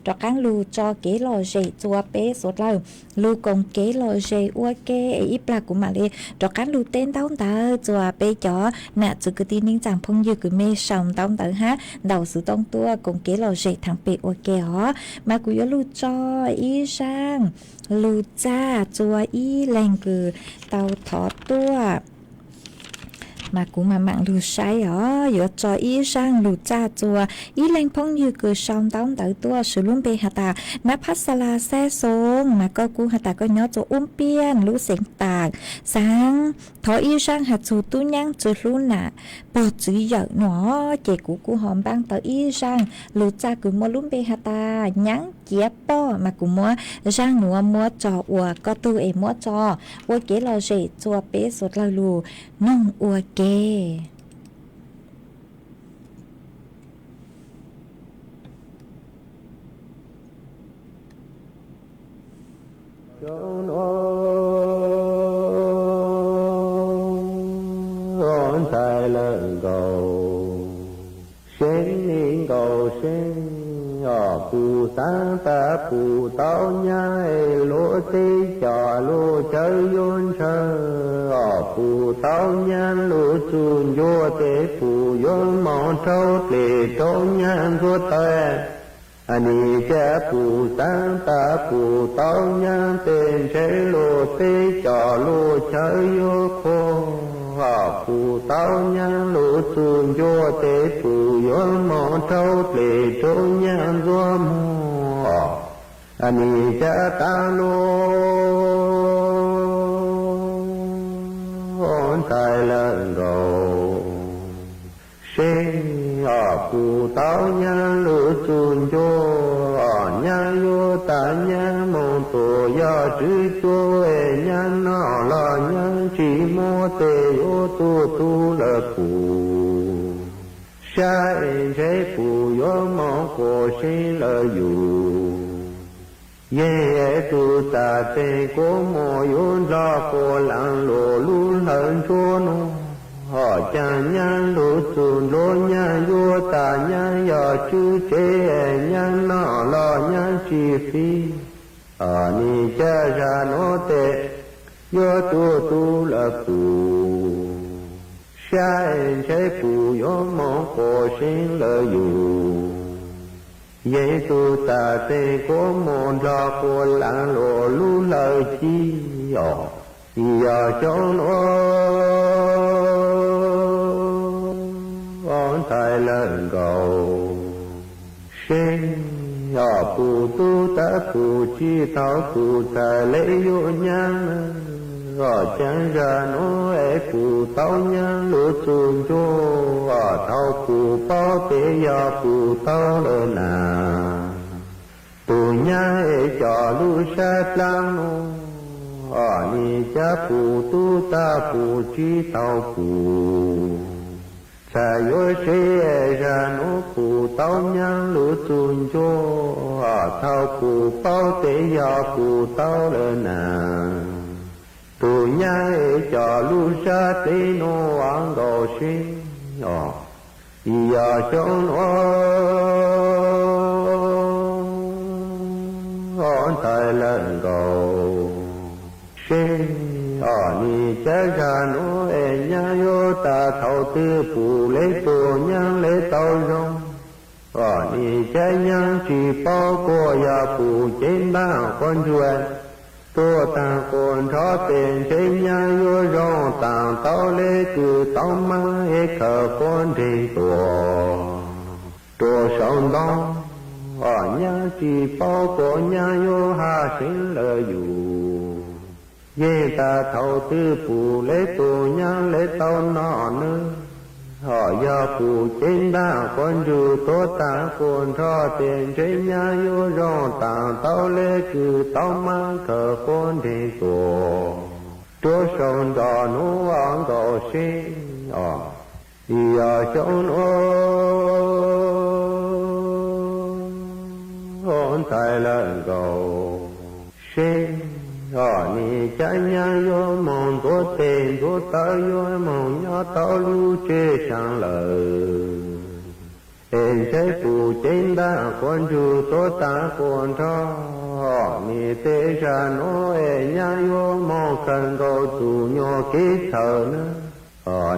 cho cán lù cho kế lò rể chùa bé sốt lâu lù cùng kế lò rể ua kê ít là của mà lê cho cán lù tên tao ta chùa bé chó nè chữ cứ tin ninh chẳng phong dư cứ mê sòng tao ta ha đầu sự tông tua cùng kế lò rể thằng bé ua kê hó mà cú yo lù cho ý sang lù cha chùa ý lên cứ tao thọ tua mà cũng mà mạng lù say ở giữa cho ý sang lù cha chùa ý lên phong như cười song tông tới tua sự luôn bê hà ta nắp phát xa la xe xuống mà có cú hà ta có nhớ cho piên lũ xẻng tạc sáng thọ ý sang hạt chủ tu nhang chữ lũ nạ bỏ chữ dở nó chè cú hòm băng tới ý sang lù cha cứ mua luôn bê hà ta nhắn chia po mà cũng mua sang nùa mua cho ua có tu mua cho ua kế lò rể chùa bê sốt lò lù nông ua kế on tài lần cầu sen niên cầu sen ở phù sa ta phù tao nhai lúa tê trò lúa chơi yôn sơ ở phù tao nhan lúa chun vô tê phù yôn mòn trâu tê trâu nhan vô tê anh cha phù sa ta phù tao nhan tên chế lúa tê trò lúa chơi vô khô phù tao nhan lũ chuồn vô tế phù yôn mòn trâu lệ trâu nhan vô mò anh cha ta lô on tài lần đầu sen phù tao nhan lũ chuồn vô nhan vô ta nhan mòn tổ do chữ chô nhan nó là nhan chỉ mô tê ô tu là phù sa chế phù yo mong cổ sinh là dù ye tu ta tê cố mô yun ra cổ lăng lộ luôn hận chô nô họ chẳng nhan lũ chùn lô nhan vô ta nhan yo chữ chế nhan nó là nhan chỉ phi ni cha ra nó tê yo tu là phù sa chế phù yo mong cổ sinh là dù ye tu ta tê cố môn ra cổ lăng lộ lu lời chi yo cho nó on tài lần cầu sinh phù tu ta phù chi thảo phù tài lễ vô nhan chẳng ra nó phù tao nhan lũ chuồn vô thao phù bao tế do phù tao lỡ nà tù nhan cho lũ sát lăng 你家不都大不知道不？才有谁让我不到娘路尊重他不保的要不到了呢？都娘家路上的诺往高兴要想我才能够谁你家家诺娘有大头的不来多娘来到容你家娘去包裹呀不简单关注多当คนทอเป็นเชียงอยู่ร้องต่างเต้าเล็กคือต้องมาให้เขาคนที่ตัวสองต้องยังจีเป้าก็ยังอยู่หาสิ่งเลยอยู่เย่ตาเท่าตื้อปูเล็กตัวยังเล็กเต้านอนนึยาปูเจนบ้าคนอยู่ตัวตาคนทอเป็นเชียงอยู่ร้องต่างเต้าเล็กคือต้องมาเขาคนที่ตัวสองตอนหัวก็เสียอยากชนคนไทยแล้วก็เสียนี่จะยังอยู่มองตัวเต็มตัวตาอยู่มองยอดตาลูเชื่อช่างเลยเอ็นใช้ปูเจนบ้าคนอยู่ตัวตาคนทอนี่เตชะโนเอ็นยังอยู่มองกันก็ตูโยกิเธอนะ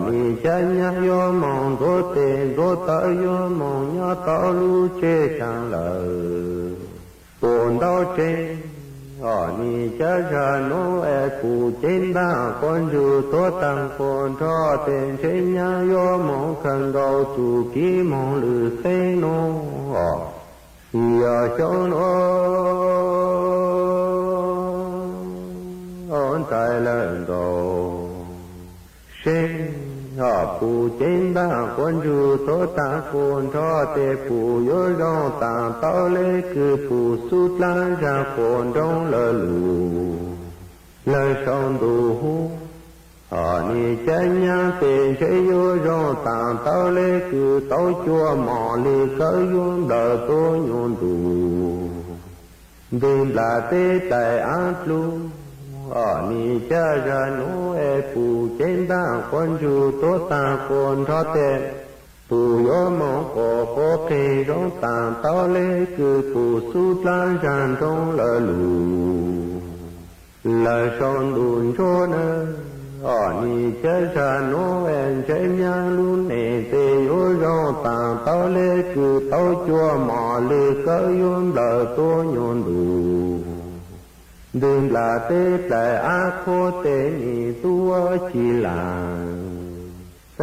นี่จะยังอยู่มองตัวเต็มตัวตาอยู่มองยอดตาลูเชื่อช่างเลยคนเต้าเจนี่จะจะโน้ปูเจนบ้าคนอยู่ตัวตั้งคนทอเป็นเชียงโยมองกันเราตูกี้มองหรือเซโนอยากชนใจแล้วก็เสียปูเจนบ้าคนอยู่ตัวตั้งคนทอแต่ปูโยร้องต่างเต้าเล็กคือปูสุดล้านจากคนร้องละลูเลยสองดูนี่จะยังเป็นเชยโยร้องต่างเต้าเล็กคือเต้าจัวหมอลีก็ยุ่งเดือดตัวยุ่งดูดินลาเตแต่อันลูนี่จะจะโน้ปูเจนบ้าคนอยู่ตัวตาคนทอดเตปูโยมองก็เคร้องต่างเต้าเล็กคือปูสุดล้านจานตรงละลูละสอนดุนโชนะนี่จะจะโน้เจนยังลุนเตโยร้องต่างเต้าเล็กคือเต้าจัวหมอลีก็ยุ่งเดือดตัวยุ่งดูดึงลาเตแต่อาโคเตนี่ตัวชีลาเต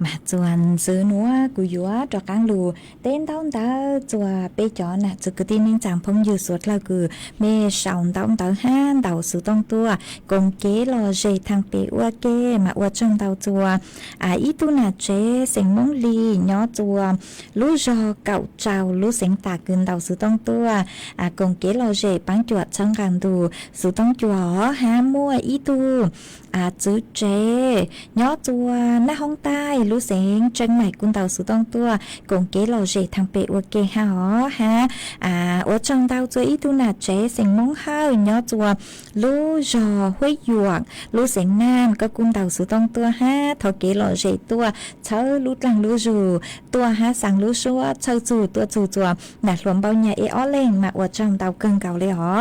mà chuanซื้อนัวกูยัวจอกลางลูเต้นต้นตาจัวไปจอน่ะจะกึตินึงจางพงอยู่สวดเราคือเมสาวต้นตาห้านเต่าซื้อต้องตัวกงเกลอเจทางเปอวเกมาอวจงเต่าจัวอีตุน่ะเจเสียงมงลีย้อจัวลู่จอเก่าเจ้าลู่เสียงตากึนเต่าซื้อต้องตัวกงเกลอเจปังจวดช่างกันดูซื้อต้องจัวหามัวอีตูจื้อเจย้อจัวหน้าห้องใต้ รู้เสียงจังใหม่กุนเตาสุต้องตัวกงเก๋หล่อเจทางเปอวเกฮะอ๋อฮะอจังเตาตัวอีตุนาเจเสียงมงเฮาเนาะตัวรู้จอห้วยหยวกรู้เสียงน้ำก็กุนเตาสุต้องตัวฮะเท่าเก๋หล่อเจตัวเชอรู้หลังรู้จูตัวฮะสั่งรู้ชัวเชอจูตัวจูจัวหนักหลวมเบาใหญ่เออเล่งมาอวดจังเตาเกินเก่าเลยอ๋อ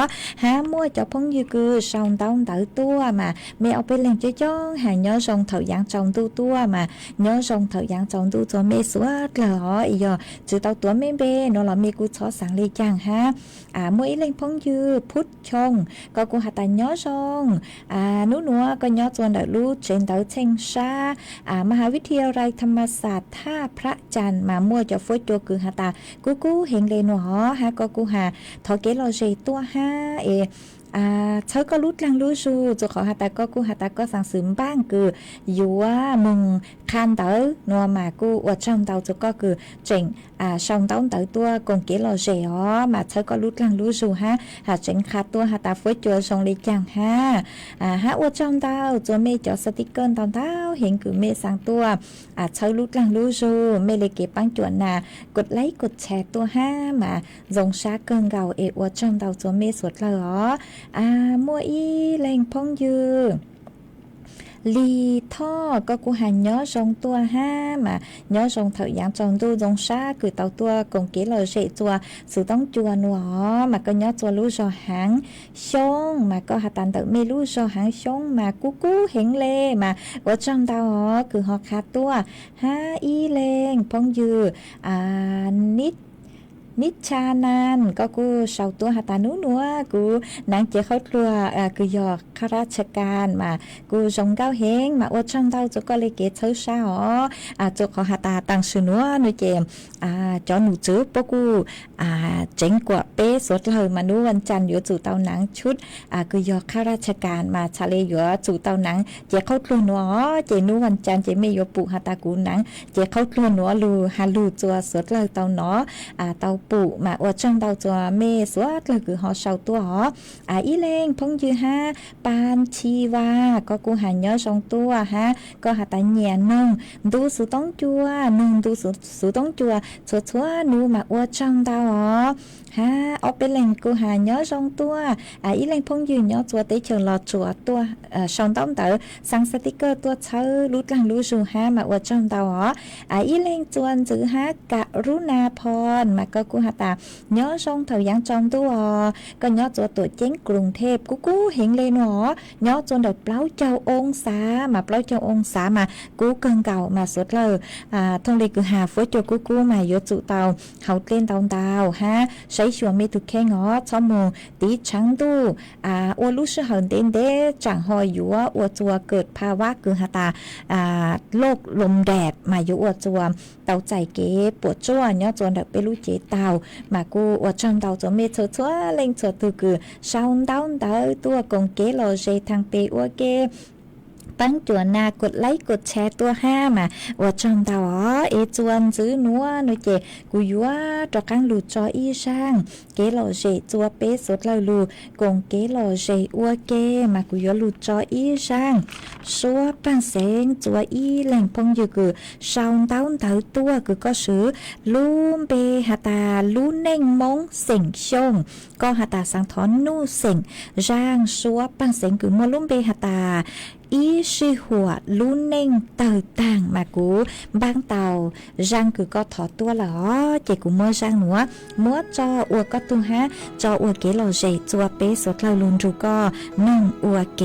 ฮะมั่วจะพงยืคือชาวเตาเต๋อตัวมาไม่เอาไปเล่งเจ้าหาเนาะทรงเถายังจงตัวมาเนาะทรงเถายังจงตัวไม่สวดเลยอ๋ออีกจือเตาตัวไม่เบนเรามีกูชอสั่งเลยจังฮะมั่วอีเล่งพงยืพุทธชงก็กูหาแต่เนาะทรงนู้นัวก็เนาะจวนเดรู้เจนเต๋อเชงชามหาวิทยาลัยธรรมศาสตร์ท่าพระจันทร์มามั่วจะฟุ้ยตัวคือหาตากูเห็นเลยหนอฮะก็กูหาทอเกลอเจตัวฮะเธอก็รู้ลังรู้ชูจะขอหาตาก็กูหาตาก็สั่งสืมบ้างคืออยู่ว่ามึงคันเต๋อนัวมากูอวดช่องเต๋อจะก็คือเจ๋งช่องเต๋อตัวกงเกลอเจอ๋อมาเธอก็รู้ลังรู้ชูฮะหาเจ๋งขาตัวหาตาฟุ้ยจัวทรงเลยจังฮะฮะอวดช่องเต๋อจะไม่จอสติกเกอร์ตอนเต๋อเห็นคือเมสั่งตัวเธอรู้ลังรู้ชูไม่เลยเก็บปังจวนนากดไลค์กดแชร์ตัวห้ามาลงช้าเกินเก่าอวดช่องเต๋อจะไม่สวดเลยอ๋อมัวอีแรงพงยืลีท่อก็กูหันย้อทรงตัวห้ามาย้อทรงเถอยางจงดูจงชาคือเตาตัวกงเก๋เลยเฉยตัวสื่อต้องจวนหัวมาก็ย้อตัวรู้จอหางชงมาก็หาตันเตอไม่รู้จอหางชงมากูเห็นเลยมาว่าจังเตาอ๋อคือหอกขาตัวห้าอีแรงพงยืนิชานันก็กูชาวตัวหาตาหนัวกูนางเจ้าเขาตัวกูยอข้าราชการมากูจงเก้าเฮงมาอดช่างเต้าจุก็เลยเกตเช้าเช้าจุกเขาหาตาตังสือนัวหนูเจมจอหนูจื้อปกูเจ๋งกว่าเป๊ะสดเลยมาดูวันจันทร์อยู่จู่เต้าหนังชุดกูยอข้าราชการมาชาเลอยู่จู่เต้าหนังเจ้าเขาตัวนัวเจนูวันจันทร์เจไม่ยอปุหาตากูหนังเจ้าเขาตัวนัวลูฮาลูจัวสดเลยเต้าหนอเต้าปูมาอวดจังเตาจัวเมสวดเลยคือหอเสาตัวหออีเลงพงยือฮะปานชีวาก็กูหันย้อทรงตัวฮะก็หาตาเหนียนนึงดูสุต้องจัวนึงดูสุต้องจัวชัวนูมาอวดจังเตาหอฮะเอาเป็นแหล่งกูหันย้อทรงตัวอีเลงพงยืนย้อจัวเตเชิงหลอจัวตัวชองต้องเต๋อสั่งสติกเกอร์ตัวเชอรู้ลังรู้ชูฮะมาอวดจังเตาหออีเลงจวนจือฮะกะรุณาพรมาก็กูหาตาย้อทรงเถายังจอมตัวก็ย้อตัวเจ๊งกรุงเทพกูเห็นเลยหนอย้อจนเด็กเปล่าเจ้าองศามาเปล่าเจ้าองศามากูเกินเก่ามาสดเลยทงเลยคือหาฟุ้ยจกูมาโยจุเตาเขาเต้นเตาฮะใช้ชัวไม่ถูกแค่งอชอมงตีชังดูอวลุชหันเต้นเดจังหอยอยู่ว่าอวจัวเกิดภาวะคือหาตาโรคลมแดดมาอยู่อวจัวเตาใจเก๋ปวดจ้วนย้อจนเด็กไปรู้เจเตามากูอดจังเตาจะไม่เชื่อเล่งเชื่อตัวคือชาวเตาตัวกงเก๋หล่อเจทางเปอวเกตั้งจวนนากดไลค์กดแชร์ตัวห้ามาว่าจังเตาจวนซื้อนัวหนูเจกูยัวตะกังหลุดจออีช่างเก๋หล่อเจจัวเป๊ะสดเลยลูกงเก๋หล่อเจอวเกมากูยัวหลุดจออีช่างชัวปังเสงจัวอีแหล่งพงอยู่คือชาวเตาตัวคือก็ซื้อลูมเปหาตาลูเน่งมงเสียงชงก็หาตาสังทอนนู่เสียงร่างชัวปังเสงคือมลุ่มเปหาตาอีชิหัวลุ้นเน่งเต่าต่างมากูบางเต่าจังคือก็ถอดตัวเหรอเจกูเมื่อจังหนัวมัวจออวก็ตุงฮะจออวเกหล่อเจจัวเป๊สดเราลุนจูก็นึ่งอวเก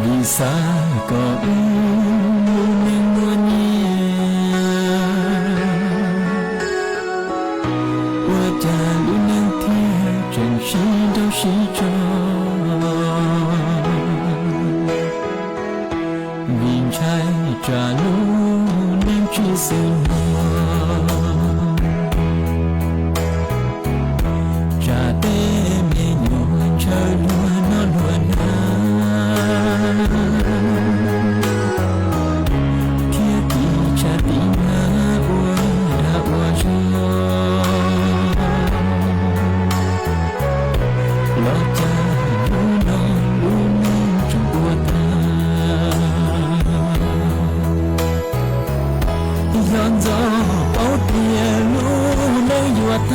Bisa kau menyanyi 是都是这云彩着路能去死着的美女着路那路那天地着地那我着落着路中国的扬州宝铁路能有它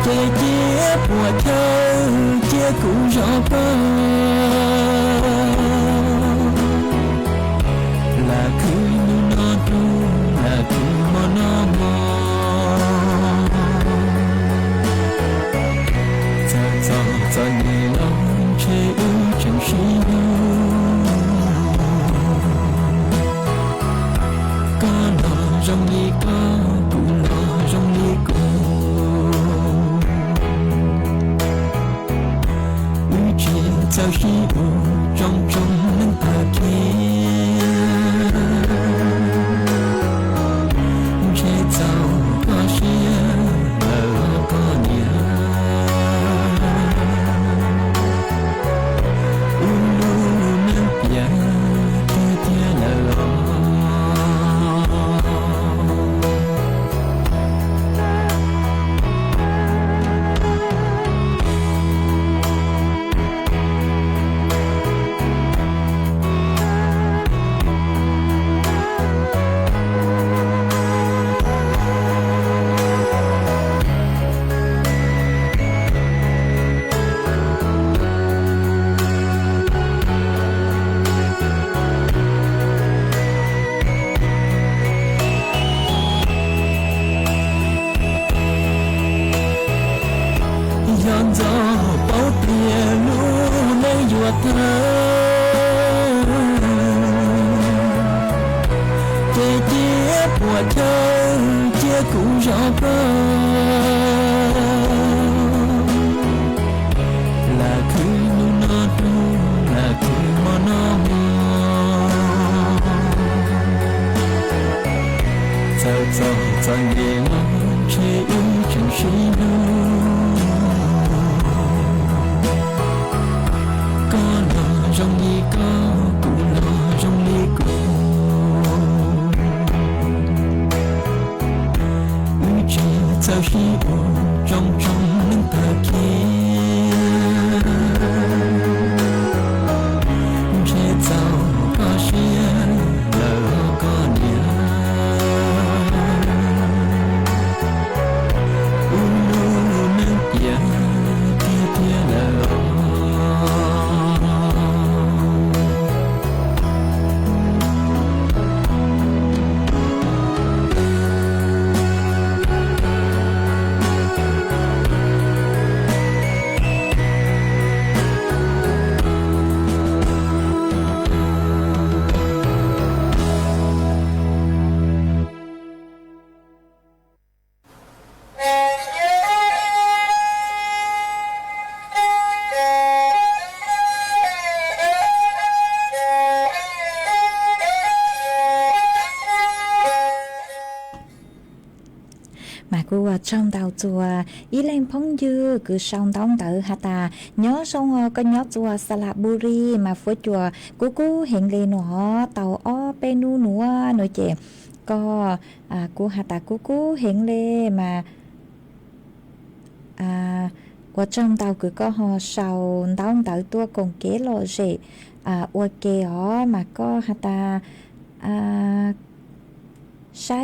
姐姐我跳姐姑绕吧là cứ nu nó tu là cứ mò nó mò在你lòng chế ưu chẳngရှိcó lo trong đi có cũng lo trong đi cũng ưu chế giaoရှိtrong nâng ta kia chế giao có xia ở có nhà扬州宝铁路能有它姐姐我跳姐姑绕吧là cứ nu nó tu là cứ mò nó mò在夜郎却又真是路trong đi có cũng lo trong đi cũng ưu chế giaoရှိtrong nâng ta kia chế giao có xia lỡ có nhà ưu nâng bia tia lỡ trong đầu chùa ý lên phong dư cứ sông đóng tự hà ta nhớ sông có nhớ chùa Salaburi mà phố chùa cú hiện lên nó tàu o penu nữa nội chị có cú hà ta cú hiện lên mà qua trong tàu cứ có họ sầu đóng tự tua cùng kế lộ gì ok ó mà có hà taใช้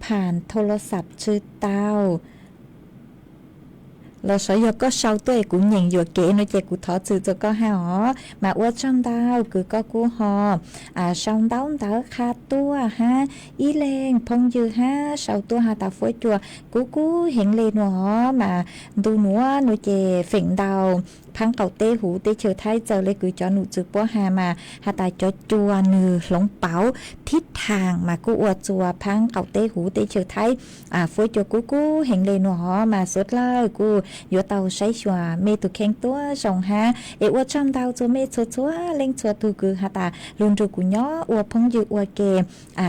ผ่านโทรศัพท์ชื่อเตา là sở do có sau tuổi cũng nhận vừa kể nói chuyện của thọ sự cho có hai họ mà qua trong đau cứ có của họ xong đau đỡ kha tua ha ý lên phong dư ha sau tua ha ta phối chùa cú hiện lên nó mà tu nữa nói chuyện phèn đầu phăng cầu tê hủ tê chờ thay giờ lấy cứ cho nụ trực bó hà mà hà tài cho chùa nư lóng bảo thiết hàng mà cô uột chùa phăng cầu tê hủ tê chờ thay phối cho cú hiện lên nó mà suốt lời cô vô tàu say chùa mê tụ khen tua rồng ha để uột trong tàu cho mê chùa lên chùa tu cứ hà ta luôn rồi của nhỏ uột phong dư uột kề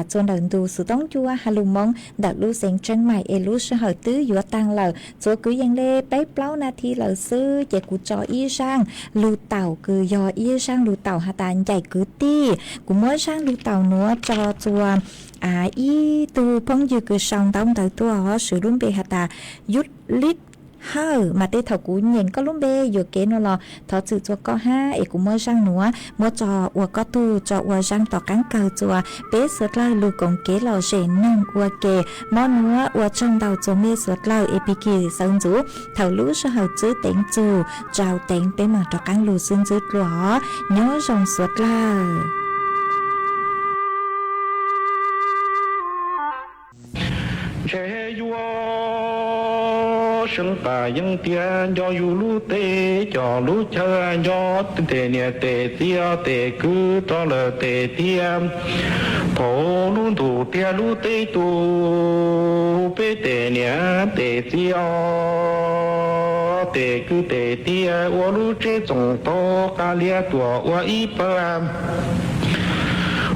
cho đợn tu sự tống chùa hà lùng mong đặt lưu sen chân mày lú sẽ hở tứ vô tăng lờ chùa cứ dang lê bấy plau na thi lờ sư chạy của trò y sang lưu tàu cứ do y sang lưu tàu hà tàn chạy cứ ti cũng mới sang lưu tàu nữa cho chùa y tu phong dư cứ xong tông tới tua họ sử đúng bề hà ta dút lít hơ mà tê thầu cú nhìn có lúc bê vừa kế nó là thọ sự cho có ha ấy cũng mới sang nữa mới cho ua có tu cho ua sang tỏ cán cờ chùa bế sượt lai lù cổng kế lò rể nâng ua kề mò nữa ua trong đầu cho mê sượt lai ê bì kỳ sơn rú thầu lũ sẽ hầu chữ tên chù trào tên bế mà tỏ cán lù xương rút lỏ nhớ rồng sượt lai sân ta dân tiền cho du lú tê cho lú chơi cho tê nè tê tia tê cứ cho là tê tia thổ lú thủ tia lú tê tu bê tê nè tê tia tê cứ tê tia ô lú chế trồng to cá lia tua ô ít ba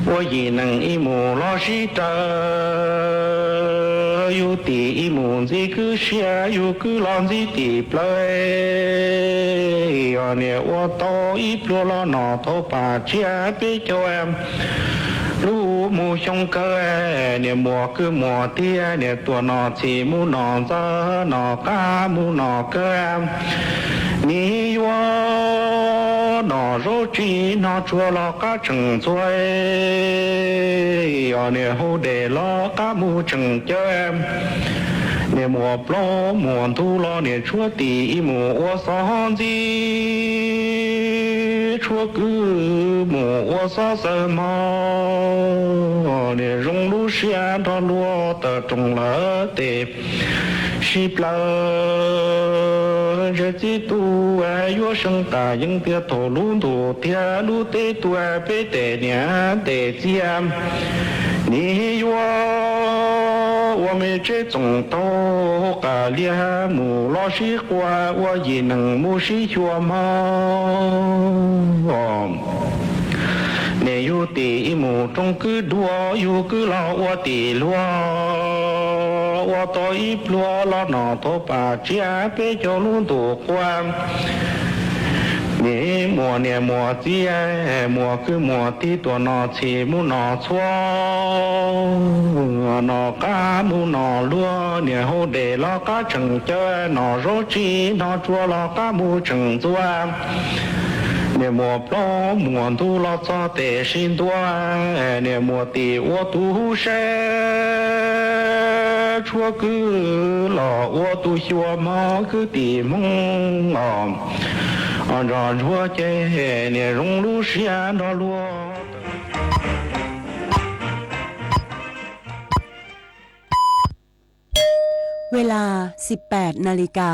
我也能一目老是着，有的一目这个下，有个浪子的不来，呀呢我到一波了那头把家被叫em。ลูมูชงเกยเนี่ยมัวคือมัวเตี้ยเนี่ยตัวนอชีมูนอเจอนอกามูนอเกยนี่ว่านอโรจีนอชัวลอกาจึงช่วยเนี่ยโหเดลอกามูจึงเจมเนี่ยมัวปลอมัวทุลอเนี่ยชัวตีมัวสอนจีชัวคือมัวสอเสมอเนี่ยรงลูเชียนทอลัวเตอจงละเตชีปลาจะจีตัวยัว生大应的头路途天路的多被的年的见你我我们这种都个连母老师话我也能母是学吗เนี่ยอยู่ตีหมู่ตรงคือดัวอยู่คือเราว่าตีลัวว่าต่ออีปลัวเราหนอตัวป่าเจียไปจอลุ่นตัวความนี่หมัวเนี่ยหมัวเจียหมัวคือหมัวที่ตัวนอชีมูนอชัวนอกามูนอลัวเนี่ยโหเดลอกาจังเจอนอโรจีนอชัวลอกามูจังจัวเนี่ยมัวปล้อมัวตูลอจอเตชินตัวเนี่ยมัวตีวัวตูเชชัวคือหล่อวัวตูชัวมาคือตีมงรอชัวเจเนี่ยรงลูเชียนรอลัวเวลา 18 นาฬิกา